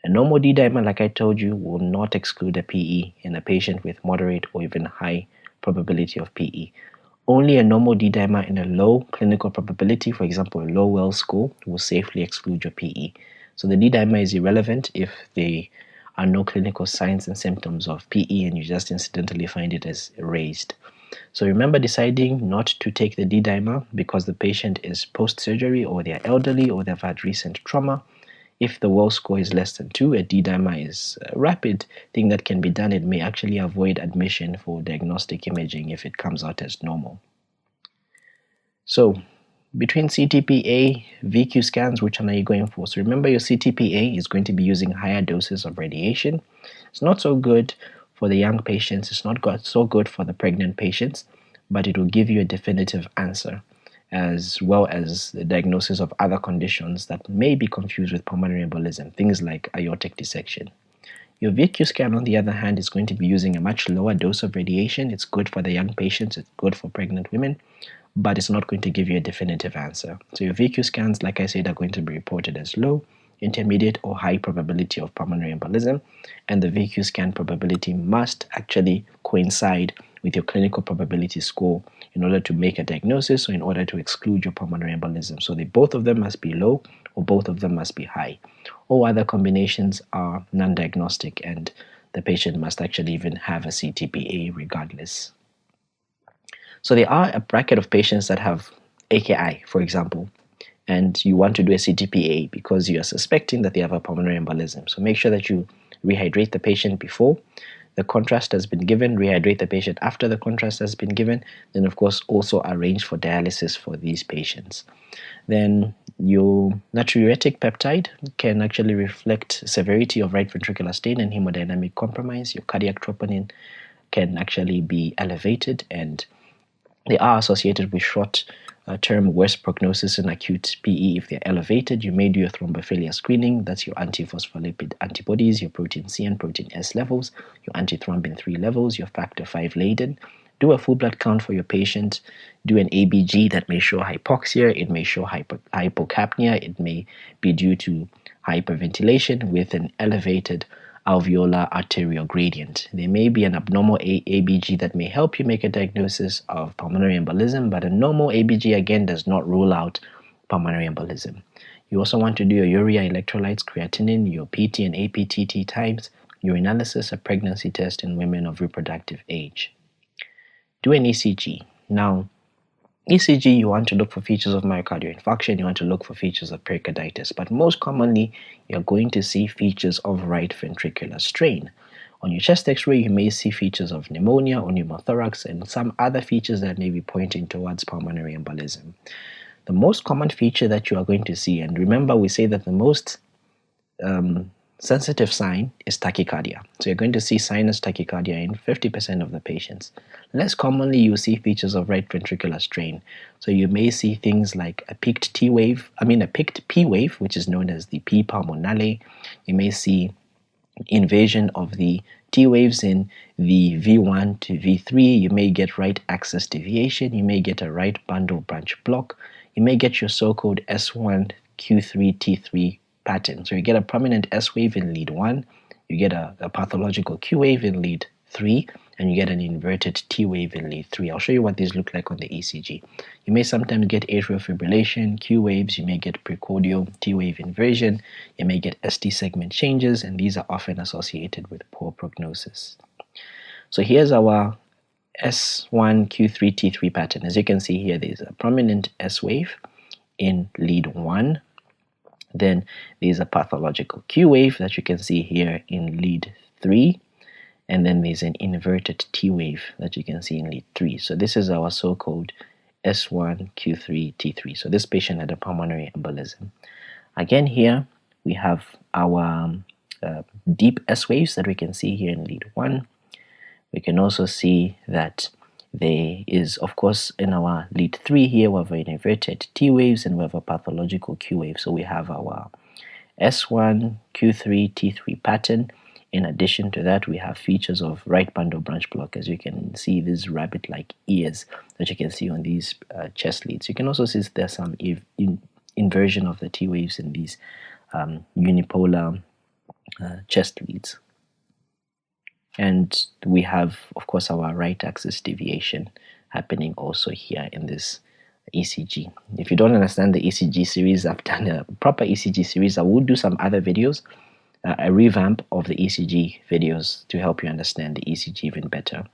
A normal D-dimer, like I told you, will not exclude a PE in a patient with moderate or even high probability of PE. Only a normal D-dimer in a low clinical probability, for example, a low Wells score, will safely exclude your PE. So the D-dimer is irrelevant if there are no clinical signs and symptoms of PE and you just incidentally find it as raised. So remember deciding not to take the D-dimer because the patient is post-surgery or they're elderly or they've had recent trauma. If the Wells score is less than 2, a D-dimer is a rapid thing that can be done. It may actually avoid admission for diagnostic imaging if it comes out as normal. So between CTPA, VQ scans, which one are you going for? So remember, your CTPA is going to be using higher doses of radiation. It's not so good for the young patients. It's not so good for the pregnant patients, but it will give you a definitive answer, as well as the diagnosis of other conditions that may be confused with pulmonary embolism, things like aortic dissection. Your VQ scan, on the other hand, is going to be using a much lower dose of radiation. It's good for the young patients, it's good for pregnant women, but it's not going to give you a definitive answer. So your VQ scans, like I said, are going to be reported as low, intermediate, or high probability of pulmonary embolism, and the VQ scan probability must actually coincide with your clinical probability score in order to make a diagnosis or in order to exclude your pulmonary embolism. So both of them must be low or both of them must be high. All other combinations are non-diagnostic and the patient must actually even have a CTPA regardless. So there are a bracket of patients that have AKI, for example, and you want to do a CTPA because you are suspecting that they have a pulmonary embolism. So make sure that you rehydrate the patient before the contrast has been given, rehydrate the patient after the contrast has been given, then of course also arrange for dialysis for these patients. Then your natriuretic peptide can actually reflect severity of right ventricular stain and hemodynamic compromise. Your cardiac troponin can actually be elevated, and they are associated with short-term worse prognosis in acute PE. If they're elevated, you may do a thrombophilia screening. That's your antiphospholipid antibodies, your protein C and protein S levels, your antithrombin 3 levels, your factor V Leiden. Do a full blood count for your patient. Do an ABG that may show hypoxia. It may show hypocapnia. It may be due to hyperventilation with an elevated alveolar arterial gradient. There may be an abnormal ABG that may help you make a diagnosis of pulmonary embolism, but a normal ABG again does not rule out pulmonary embolism. You also want to do your urea electrolytes, creatinine, your PT and APTT times, urinalysis, a pregnancy test in women of reproductive age. Do an ECG. Now, ECG, you want to look for features of myocardial infarction, you want to look for features of pericarditis, but most commonly, you're going to see features of right ventricular strain. On your chest X-ray, you may see features of pneumonia or pneumothorax and some other features that may be pointing towards pulmonary embolism. The most common feature that you are going to see, and remember we say that the most sensitive sign is tachycardia. So you're going to see sinus tachycardia in 50% of the patients. Less commonly, you see features of right ventricular strain. So you may see things like a peaked P wave, which is known as the P pulmonale. You may see invasion of the T waves in the V1 to V3, you may get right axis deviation, you may get a right bundle branch block, you may get your so-called S1 Q3 T3 pattern. So you get a prominent S wave in lead 1, you get a pathological Q wave in lead 3, and you get an inverted T wave in lead 3. I'll show you what these look like on the ECG. You may sometimes get atrial fibrillation, Q waves, you may get precordial T wave inversion, you may get ST segment changes, and these are often associated with poor prognosis. So here's our S1 Q3 T3 pattern. As you can see here, there's a prominent S wave in lead 1. Then there's a pathological Q wave that you can see here in lead 3. And then there's an inverted T wave that you can see in lead 3. So this is our so-called S1 Q3 T3. So this patient had a pulmonary embolism. Again, here we have our deep S waves that we can see here in lead 1. We can also see that there is, of course, in our lead 3 here, we have an inverted T waves and we have a pathological Q wave. So we have our S1 Q3 T3 pattern. In addition to that, we have features of right bundle branch block. As you can see, these rabbit-like ears that you can see on these chest leads. You can also see there's some inversion of the T waves in these unipolar chest leads. And we have, of course, our right axis deviation happening also here in this ECG. If you don't understand the ECG series, I've done a proper ECG series. I will do some other videos, a revamp of the ECG videos to help you understand the ECG even better.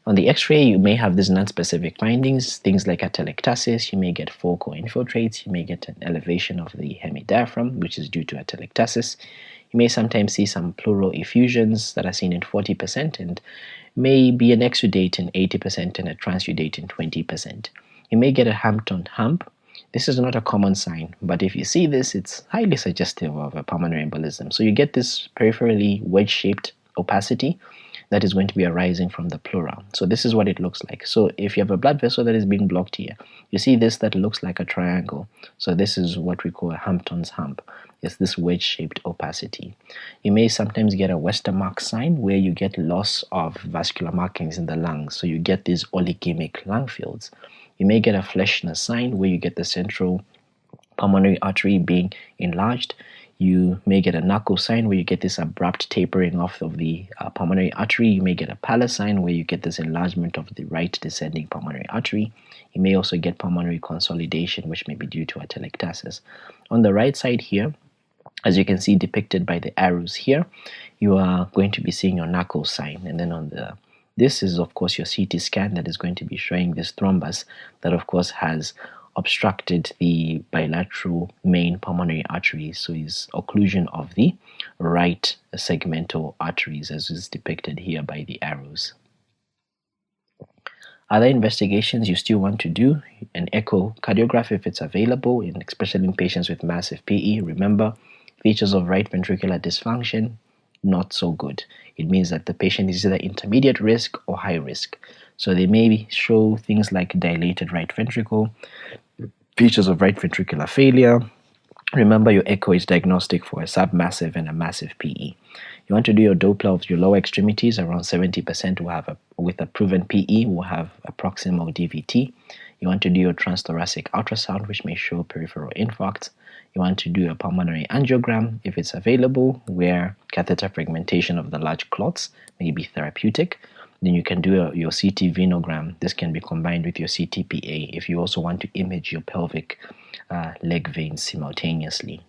On the X-ray, you may have these non-specific findings, things like atelectasis. You may get focal infiltrates. You may get an elevation of the hemidiaphragm, which is due to atelectasis. You may sometimes see some pleural effusions that are seen in 40% and may be an exudate in 80% and a transudate in 20%. You may get a Hampton hump. This is not a common sign, but if you see this, it's highly suggestive of a pulmonary embolism. So you get this peripherally wedge-shaped opacity that is going to be arising from the pleura. So this is what it looks like. So if you have a blood vessel that is being blocked here, you see this that looks like a triangle. So this is what we call a Hampton's hump. It's this wedge-shaped opacity. You may sometimes get a Westermarck sign where you get loss of vascular markings in the lungs. So you get these oligemic lung fields. You may get a Fleschner sign where you get the central pulmonary artery being enlarged. You may get a Narco sign where you get this abrupt tapering off of the pulmonary artery. You may get a Pallas sign where you get this enlargement of the right descending pulmonary artery. You may also get pulmonary consolidation, which may be due to atelectasis. On the right side here, as you can see depicted by the arrows here, you are going to be seeing your Narco sign. And then this is, of course, your CT scan that is going to be showing this thrombus that, of course, has obstructed the bilateral main pulmonary arteries, so is occlusion of the right segmental arteries, as is depicted here by the arrows. Other investigations you still want to do, an echocardiograph if it's available, and especially in patients with massive PE. Remember, features of right ventricular dysfunction, not so good. It means that the patient is either intermediate risk or high risk. So they may show things like dilated right ventricle, features of right ventricular failure. Remember, your echo is diagnostic for a submassive and a massive PE. You want to do your Doppler of your lower extremities. Around 70% will have with a proven PE will have a proximal DVT. You want to do your transthoracic ultrasound, which may show peripheral infarct. You want to do a pulmonary angiogram if it's available, where catheter fragmentation of the large clots may be therapeutic. Then you can do your CT venogram. This can be combined with your CTPA if you also want to image your pelvic leg veins simultaneously.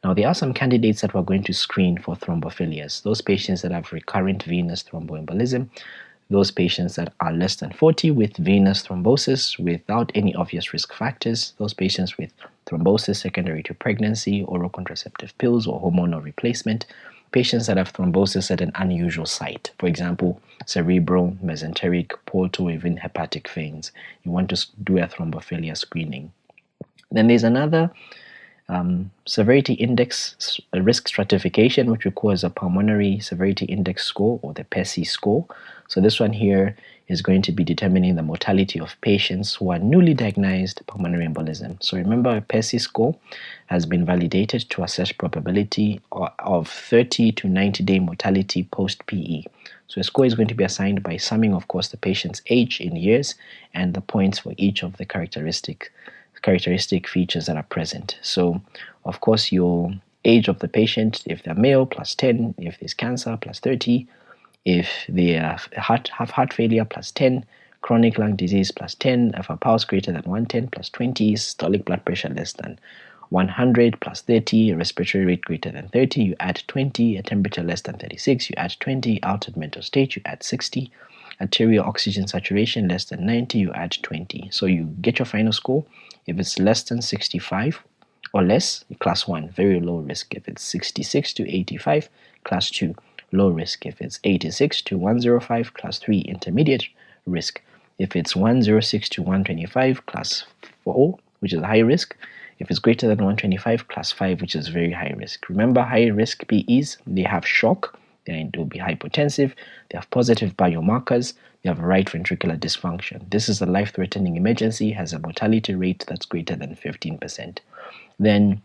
Now, there are some candidates that we're going to screen for thrombophilias. Those patients that have recurrent venous thromboembolism, those patients that are less than 40 with venous thrombosis without any obvious risk factors, those patients with thrombosis secondary to pregnancy, oral contraceptive pills or hormonal replacement, patients that have thrombosis at an unusual site, for example, cerebral, mesenteric, portal, even hepatic veins. You want to do a thrombophilia screening. Then there's another Severity index risk stratification, which we call as a pulmonary severity index score, or the PESI score. So this one here is going to be determining the mortality of patients who are newly diagnosed pulmonary embolism. So remember, a PESI score has been validated to assess probability of 30 to 90-day mortality post-PE. So a score is going to be assigned by summing, of course, the patient's age in years and the points for each of the characteristic features that are present. So, of course, your age of the patient, if they're male, plus 10, if there's cancer, plus 30, if they have heart failure, plus 10, chronic lung disease, plus 10, if a pulse greater than 110, plus 20, systolic blood pressure less than 100, plus 30, a respiratory rate greater than 30, you add 20, a temperature less than 36, you add 20, altered mental state, you add 60, arterial oxygen saturation less than 90, you add 20. So you get your final score. If it's less than 65 or less, class 1, very low risk. If it's 66 to 85, class 2, low risk. If it's 86 to 105, class 3, intermediate risk. If it's 106 to 125, class 4, which is high risk. If it's greater than 125, class 5, which is very high risk. Remember, high risk PEs, they have shock, they will be hypotensive, they have positive biomarkers, they have right ventricular dysfunction. This is a life-threatening emergency, has a mortality rate that's greater than 15%. Then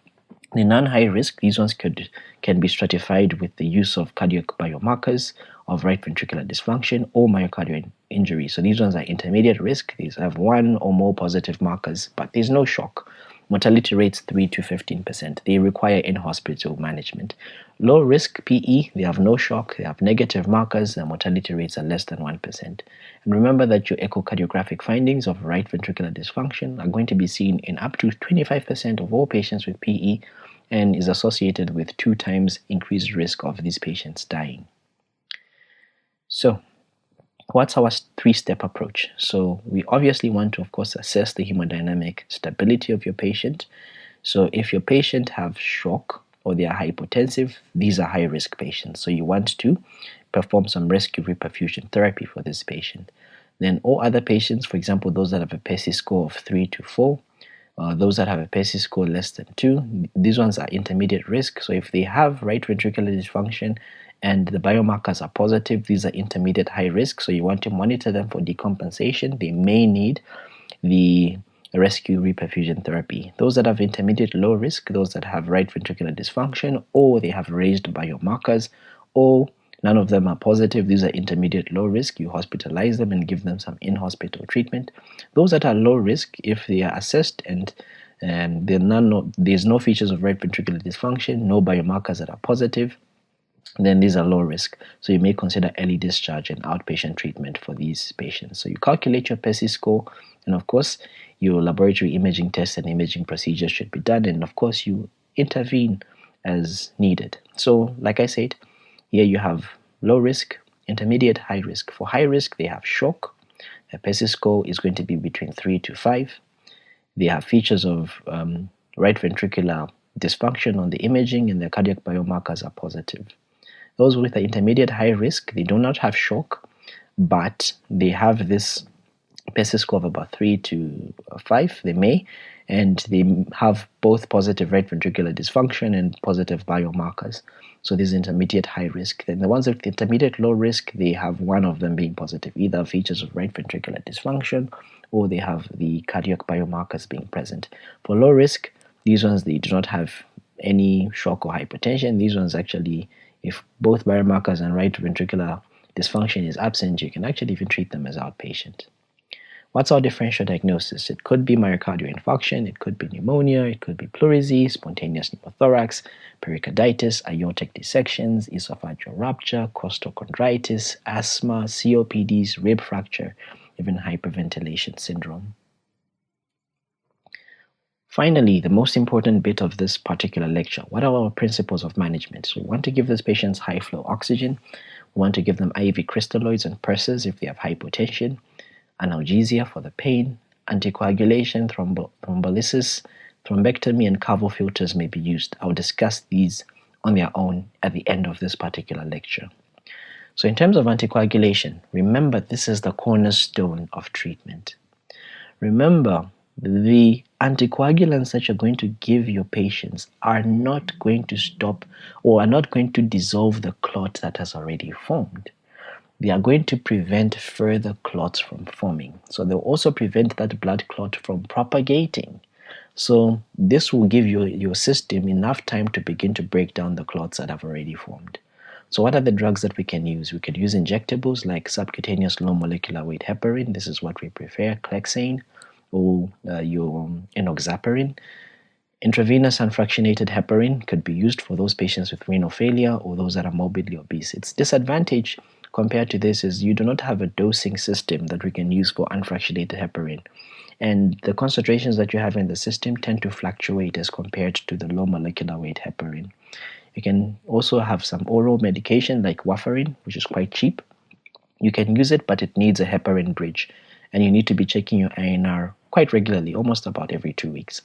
the non-high risk, these ones can be stratified with the use of cardiac biomarkers of right ventricular dysfunction or myocardial injury. So these ones are intermediate risk. These have one or more positive markers, but there's no shock. Mortality rates 3 to 15%. They require in-hospital management. Low risk PE, they have no shock, they have negative markers, and mortality rates are less than 1%. And remember that your echocardiographic findings of right ventricular dysfunction are going to be seen in up to 25% of all patients with PE and is associated with 2 times increased risk of these patients dying. So, what's our 3-step approach? So we obviously want to, of course, assess the hemodynamic stability of your patient. So if your patient have shock or they are hypotensive, these are high-risk patients. So you want to perform some rescue reperfusion therapy for this patient. Then all other patients, for example, those that have a PESI score of 3 to 4, those that have a PESI score less than 2, these ones are intermediate risk. So if they have right ventricular dysfunction and the biomarkers are positive, these are intermediate high risk. So you want to monitor them for decompensation. They may need the rescue reperfusion therapy. Those that have intermediate low risk, those that have right ventricular dysfunction, or they have raised biomarkers, or none of them are positive, these are intermediate low risk, you hospitalize them and give them some in-hospital treatment. Those that are low risk, if they are assessed and there's no features of right ventricular dysfunction, no biomarkers that are positive, then these are low risk. So you may consider early discharge and outpatient treatment for these patients. So you calculate your PESI score, and of course, your laboratory imaging tests and imaging procedures should be done, and of course, you intervene as needed. So, like I said, here you have low risk, intermediate, high risk. For high risk, they have shock. The PESI score is going to be between 3 to 5. They have features of right ventricular dysfunction on the imaging, and their cardiac biomarkers are positive. Those with the intermediate high risk, they do not have shock, but they have this PESI score of about 3 to 5, they may, and they have both positive right ventricular dysfunction and positive biomarkers. So this is intermediate high risk. Then the ones with intermediate low risk, they have one of them being positive, either features of right ventricular dysfunction or they have the cardiac biomarkers being present. For low risk, these ones, they do not have any shock or hypertension. These ones actually, if both biomarkers and right ventricular dysfunction is absent, you can actually even treat them as outpatient. What's our differential diagnosis? It could be myocardial infarction, it could be pneumonia, it could be pleurisy, spontaneous pneumothorax, pericarditis, aortic dissections, esophageal rupture, costochondritis, asthma, COPDs, rib fracture, even hyperventilation syndrome. Finally, the most important bit of this particular lecture, what are our principles of management? So we want to give these patients high flow oxygen, we want to give them IV crystalloids and PERSs if they have hypotension, analgesia for the pain, anticoagulation, thrombolysis, thrombectomy, and Carvo filters may be used. I'll discuss these on their own at the end of this particular lecture. So in terms of anticoagulation, remember this is the cornerstone of treatment. Remember, the anticoagulants that you're going to give your patients are not going to stop or are not going to dissolve the clot that has already formed. They are going to prevent further clots from forming. So they'll also prevent that blood clot from propagating. So this will give your system enough time to begin to break down the clots that have already formed. So what are the drugs that we can use? We can use injectables like subcutaneous low molecular weight heparin. This is what we prefer, Clexane, or your enoxaparin. Intravenous unfractionated heparin could be used for those patients with renal failure or those that are morbidly obese. Its disadvantage compared to this is you do not have a dosing system that we can use for unfractionated heparin. And the concentrations that you have in the system tend to fluctuate as compared to the low molecular weight heparin. You can also have some oral medication like warfarin, which is quite cheap. You can use it, but it needs a heparin bridge. And you need to be checking your INR quite regularly, almost about every 2 weeks.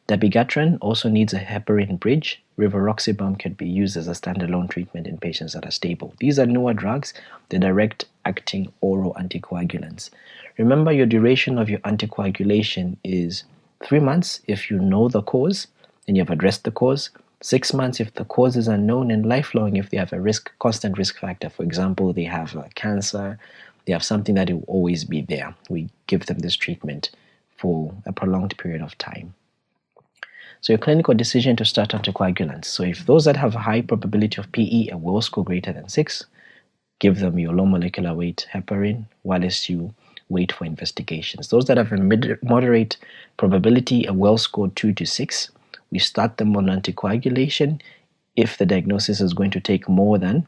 Dabigatran also needs a heparin bridge. Rivaroxaban can be used as a standalone treatment in patients that are stable. These are newer drugs, the direct-acting oral anticoagulants. Remember, your duration of your anticoagulation is 3 months if you know the cause and you have addressed the cause, 6 months if the cause is unknown, and lifelong if they have a constant risk factor. For example, they have cancer, they have something that will always be there. We give them this treatment for a prolonged period of time. So your clinical decision to start anticoagulants. So if those that have a high probability of PE, a Will score greater than 6, give them your low molecular weight heparin whilst you wait for investigations. Those that have a moderate probability, a Will score 2 to 6, we start them on anticoagulation if the diagnosis is going to take more than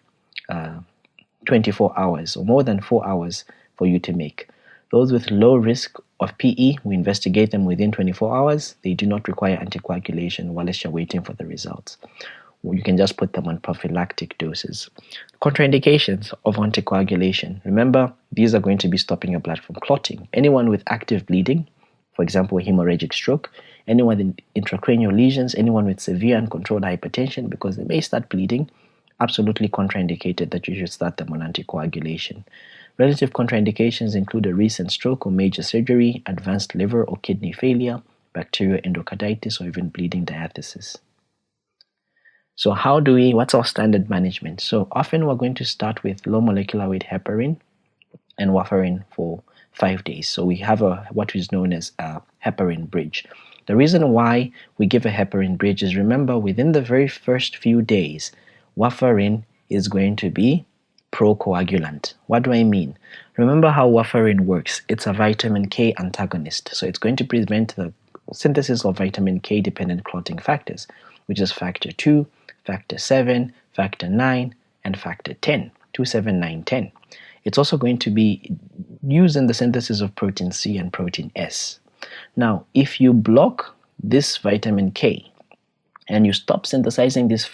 24 hours or more than 4 hours for you to make. Those with low risk of PE, we investigate them within 24 hours. They do not require anticoagulation whilst you're waiting for the results. You can just put them on prophylactic doses. Contraindications of anticoagulation. Remember, these are going to be stopping your blood from clotting. Anyone with active bleeding, for example, hemorrhagic stroke, anyone with intracranial lesions, anyone with severe uncontrolled hypertension, because they may start bleeding, absolutely contraindicated that you should start them on anticoagulation. Relative contraindications include a recent stroke or major surgery, advanced liver or kidney failure, bacterial endocarditis, or even bleeding diathesis. So what's our standard management? So often we're going to start with low molecular weight heparin and warfarin for 5 days. So we have what is known as a heparin bridge. The reason why we give a heparin bridge is, remember, within the very first few days, warfarin is going to be procoagulant. What do I mean? Remember how warfarin works. It's a vitamin K antagonist. So it's going to prevent the synthesis of vitamin K dependent clotting factors, which is factor 2, factor 7, factor 9, and factor 10, 2, 7, 9, 10. It's also going to be used in the synthesis of protein C and protein S. Now, if you block this vitamin K and you stop synthesizing these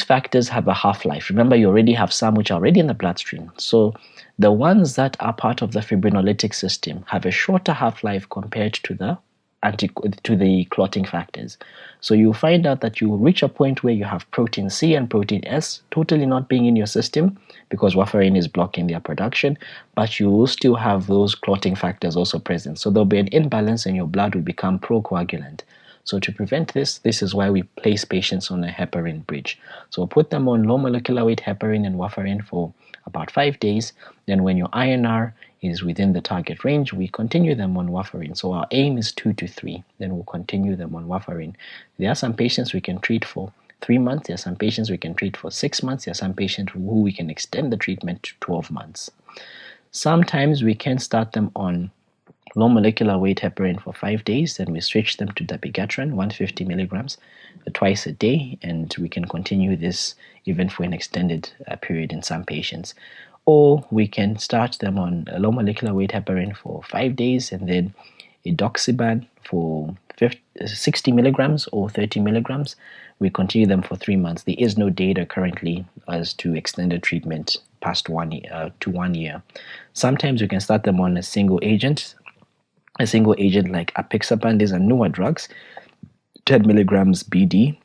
factors have a half-life. Remember, you already have some which are already in the bloodstream. So the ones that are part of the fibrinolytic system have a shorter half-life compared to the clotting factors. So you'll find out that you will reach a point where you have protein C and protein S totally not being in your system because warfarin is blocking their production, but you will still have those clotting factors also present. So there'll be an imbalance and your blood will become procoagulant. So to prevent this is why we place patients on a heparin bridge. So we'll put them on low molecular weight heparin and warfarin for about 5 days. Then when your INR is within the target range, we continue them on warfarin. So our aim is 2 to 3. Then we'll continue them on warfarin. There are some patients we can treat for 3 months. There are some patients we can treat for 6 months. There are some patients who we can extend the treatment to 12 months. Sometimes we can start them on low molecular weight heparin for 5 days, then we switch them to dabigatran, 150 milligrams twice a day, and we can continue this even for an extended period in some patients. Or we can start them on a low molecular weight heparin for 5 days, and then edoxaban for 60 milligrams or 30 milligrams. We continue them for 3 months. There is no data currently as to extended treatment past 1 year to 1 year. Sometimes we can start them on a single agent like apixaban. These are newer drugs, 10 milligrams BD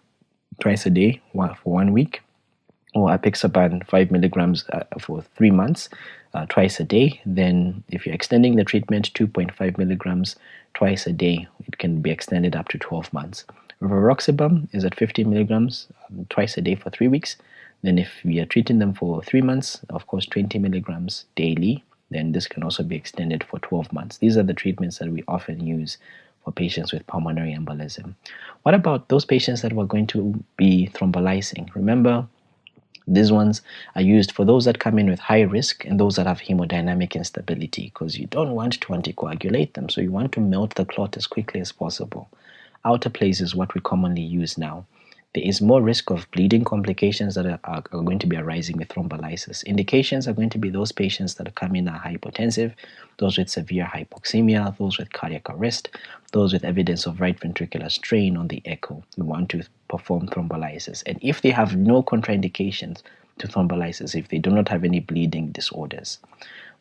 twice a day for 1 week. or apixaban 5 milligrams for 3 months, twice a day. Then if you're extending the treatment, 2.5 milligrams twice a day, it can be extended up to 12 months. Rivaroxaban is at 50 milligrams twice a day for 3 weeks. Then if we are treating them for 3 months, of course 20 milligrams daily, then this can also be extended for 12 months. These are the treatments that we often use for patients with pulmonary embolism. What about those patients that we're going to be thrombolysing? Remember, these ones are used for those that come in with high risk and those that have hemodynamic instability, because you don't want to anticoagulate them, so you want to melt the clot as quickly as possible. Outer place is what we commonly use now. There is more risk of bleeding complications that are going to be arising with thrombolysis. Indications are going to be those patients that come in are hypotensive, those with severe hypoxemia, those with cardiac arrest, those with evidence of right ventricular strain on the echo. We want to perform thrombolysis. And if they have no contraindications to thrombolysis, if they do not have any bleeding disorders,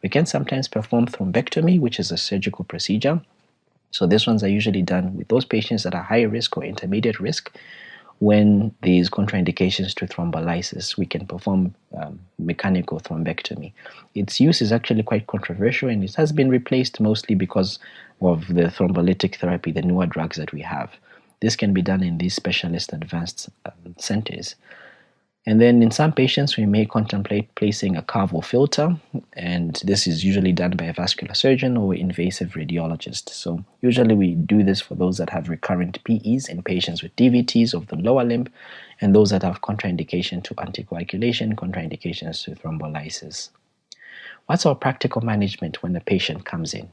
we can sometimes perform thrombectomy, which is a surgical procedure. So these ones are usually done with those patients that are high risk or intermediate risk. When there is contraindications to thrombolysis, we can perform mechanical thrombectomy. Its use is actually quite controversial, and it has been replaced mostly because of the thrombolytic therapy, the newer drugs that we have. This can be done in these specialist advanced centers. And then in some patients, we may contemplate placing a Carvo filter, and this is usually done by a vascular surgeon or invasive radiologist. So usually we do this for those that have recurrent PEs in patients with DVTs of the lower limb, and those that have contraindication to anticoagulation, contraindications to thrombolysis. What's our practical management when a patient comes in?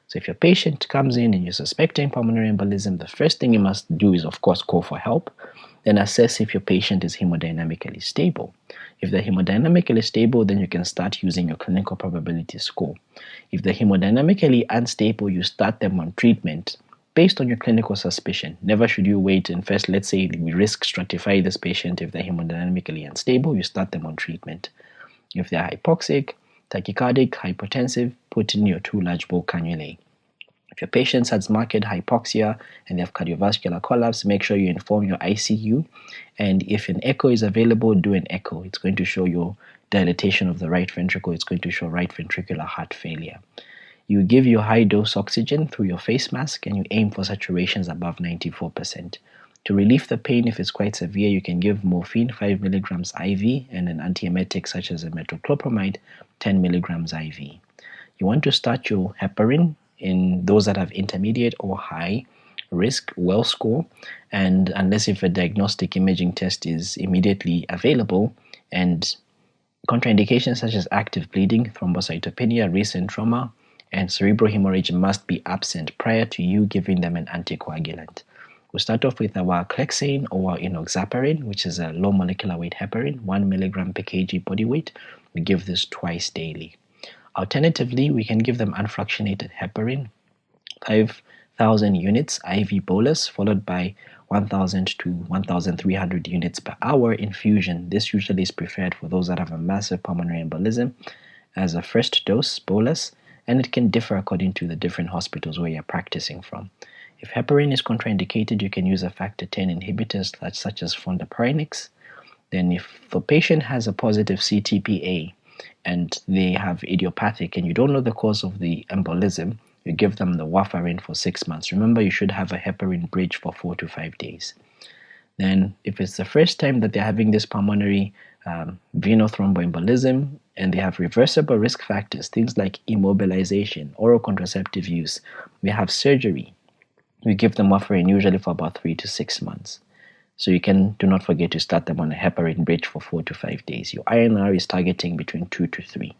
So if your patient comes in and you're suspecting pulmonary embolism, the first thing you must do is, of course, call for help. Then assess if your patient is hemodynamically stable. If they're hemodynamically stable, then you can start using your clinical probability score. If they're hemodynamically unstable, you start them on treatment based on your clinical suspicion. Never should you wait and first, let's say we risk stratify this patient. If they're hemodynamically unstable, you start them on treatment. If they're hypoxic, tachycardic, hypotensive, put in your 2 large bore cannulae. If your patient has marked hypoxia and they have cardiovascular collapse, make sure you inform your ICU. And if an echo is available, do an echo. It's going to show your dilatation of the right ventricle. It's going to show right ventricular heart failure. You give your high dose oxygen through your face mask and you aim for saturations above 94%. To relieve the pain, if it's quite severe, you can give morphine 5 milligrams IV and an antiemetic such as a metoclopramide 10 milligrams IV. You want to start your heparin in those that have intermediate or high risk, well score, and unless if a diagnostic imaging test is immediately available, and contraindications such as active bleeding, thrombocytopenia, recent trauma, and cerebral hemorrhage must be absent prior to you giving them an anticoagulant. We'll start off with our clexane or enoxaparin, which is a low molecular weight heparin, 1 milligram per kg body weight. We give this twice daily. Alternatively, we can give them unfractionated heparin, 5,000 units IV bolus, followed by 1,000 to 1,300 units per hour infusion. This usually is preferred for those that have a massive pulmonary embolism as a first dose bolus, and it can differ according to the different hospitals where you're practicing from. If heparin is contraindicated, you can use a factor 10 inhibitors such as fondaparinux. Then if the patient has a positive CTPA, and they have idiopathic and you don't know the cause of the embolism, you give them the warfarin for 6 months. Remember, you should have a heparin bridge for 4 to 5 days. Then if it's the first time that they're having this pulmonary venous thromboembolism and they have reversible risk factors, things like immobilization, oral contraceptive use, we have surgery, we give them warfarin usually for about 3 to 6 months. So you do not forget to start them on a heparin bridge for 4 to 5 days. Your INR is targeting between 2 to 3.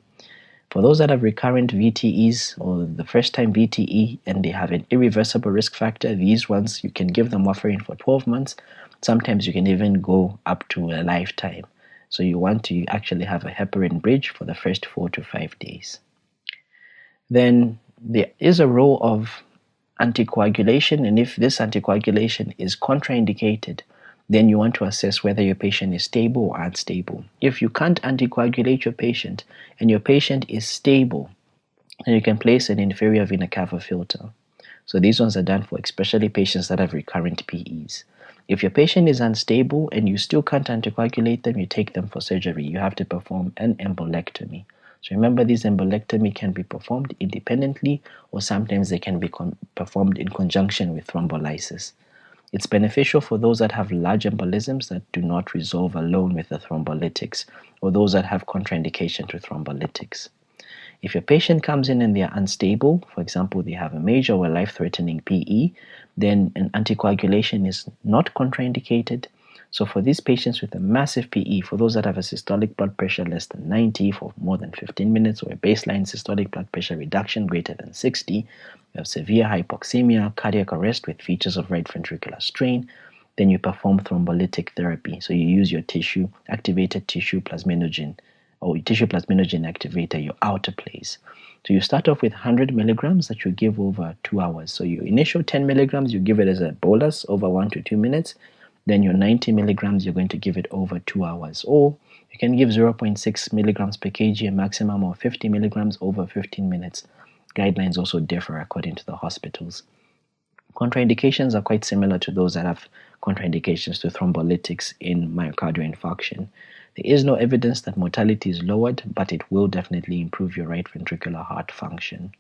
For those that have recurrent VTEs or the first time VTE and they have an irreversible risk factor, these ones you can give them warfarin for 12 months. Sometimes you can even go up to a lifetime. So you want to actually have a heparin bridge for the first 4 to 5 days. Then there is a role of anticoagulation, and if this anticoagulation is contraindicated, then you want to assess whether your patient is stable or unstable. If you can't anticoagulate your patient and your patient is stable, then you can place an inferior vena cava filter. So these ones are done for especially patients that have recurrent PEs. If your patient is unstable and you still can't anticoagulate them, you take them for surgery. You have to perform an embolectomy. So remember, this embolectomy can be performed independently, or sometimes they can be performed in conjunction with thrombolysis. It's beneficial for those that have large embolisms that do not resolve alone with the thrombolytics, or those that have contraindication to thrombolytics. If your patient comes in and they are unstable, for example, they have a major or life-threatening PE, then an anticoagulation is not contraindicated. So for these patients with a massive PE, for those that have a systolic blood pressure less than 90 for more than 15 minutes, or a baseline systolic blood pressure reduction greater than 60, you have severe hypoxemia, cardiac arrest with features of right ventricular strain, then you perform thrombolytic therapy. So you use your activated tissue plasminogen, or tissue plasminogen activator, your outer plays. So you start off with 100 milligrams that you give over 2 hours. So your initial 10 milligrams, you give it as a bolus over 1 to 2 minutes. Then your 90 milligrams, you're going to give it over 2 hours. Or you can give 0.6 milligrams per kg, a maximum of 50 milligrams over 15 minutes. Guidelines also differ according to the hospitals. Contraindications are quite similar to those that have contraindications to thrombolytics in myocardial infarction. There is no evidence that mortality is lowered, but it will definitely improve your right ventricular heart function.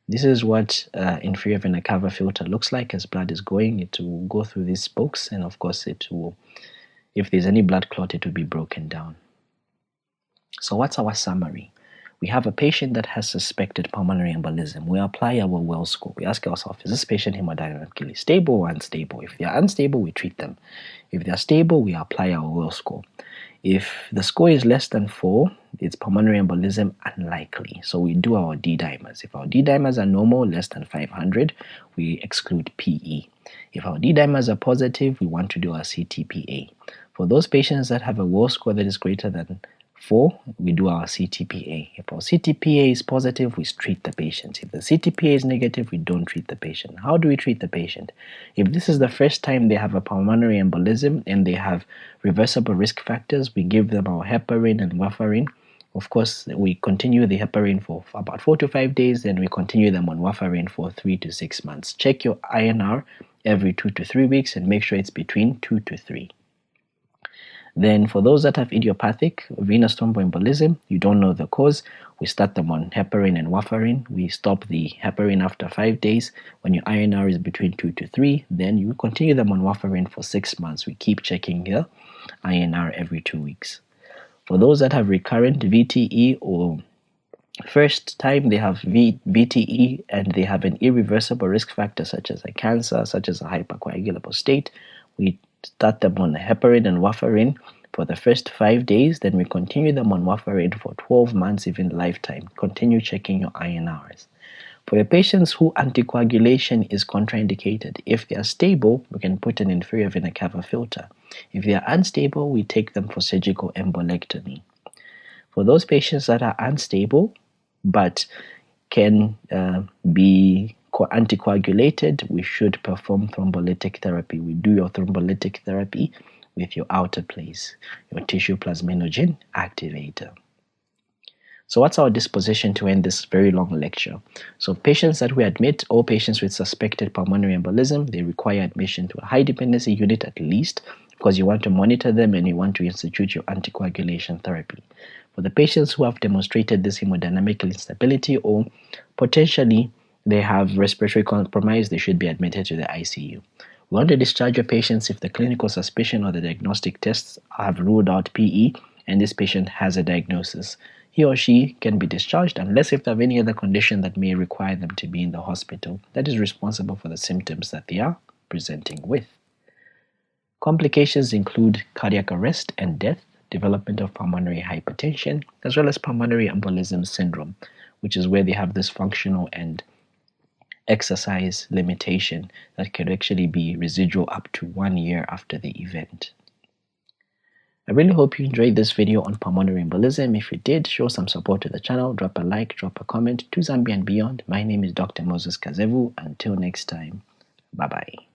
This is what inferior vena cava filter looks like as blood is going. It will go through these spokes, and of course it will, if there's any blood clot, it will be broken down. So what's our summary? We have a patient that has suspected pulmonary embolism. We apply our Wells score. We ask ourselves, is this patient hemodynamically stable or unstable? If they are unstable, we treat them. If they are stable, we apply our Wells score. If the score is less than 4, it's pulmonary embolism unlikely. So we do our D-dimers. If our D-dimers are normal, less than 500, we exclude PE. If our D-dimers are positive, we want to do our CTPA. For those patients that have a Wells score that is greater than 4, we do our CTPA. If our CTPA is positive, we treat the patient. If the CTPA is negative, we don't treat the patient. How do we treat the patient? If this is the first time they have a pulmonary embolism and they have reversible risk factors, we give them our heparin and warfarin. Of course, we continue the heparin for about 4 to 5 days, then we continue them on warfarin for 3 to 6 months. Check your INR every 2 to 3 weeks and make sure it's between 2 to 3. Then for those that have idiopathic venous thromboembolism, you don't know the cause, we start them on heparin and warfarin. We stop the heparin after 5 days. When your INR is between 2 to 3, then you continue them on warfarin for 6 months. We keep checking your INR every 2 weeks. For those that have recurrent VTE, or first time they have VTE and they have an irreversible risk factor such as a cancer, such as a hypercoagulable state, we start them on heparin and warfarin for the first 5 days, then we continue them on warfarin for 12 months, even lifetime. Continue checking your INRs. For your patients who anticoagulation is contraindicated, if they are stable, we can put an inferior vena cava filter. If they are unstable, we take them for surgical embolectomy. For those patients that are unstable but can be anticoagulated, we should perform thrombolytic therapy. We do your thrombolytic therapy with your outer plays, your tissue plasminogen activator. So what's our disposition to end this very long lecture? So patients that we admit, all patients with suspected pulmonary embolism, they require admission to a high dependency unit at least, because you want to monitor them and you want to institute your anticoagulation therapy. For the patients who have demonstrated this hemodynamic instability, or potentially they have respiratory compromise, they should be admitted to the ICU. We want to discharge your patients if the clinical suspicion or the diagnostic tests have ruled out PE and this patient has a diagnosis. He or she can be discharged unless if they have any other condition that may require them to be in the hospital that is responsible for the symptoms that they are presenting with. Complications include cardiac arrest and death, development of pulmonary hypertension, as well as pulmonary embolism syndrome, which is where they have this functional and exercise limitation that could actually be residual up to 1 year after the event. I really hope you enjoyed this video on pulmonary embolism. If you did, show some support to the channel, drop a like, drop a comment. To Zambia and beyond, my name is Dr. Moses Kazevu. Until next time, bye-bye.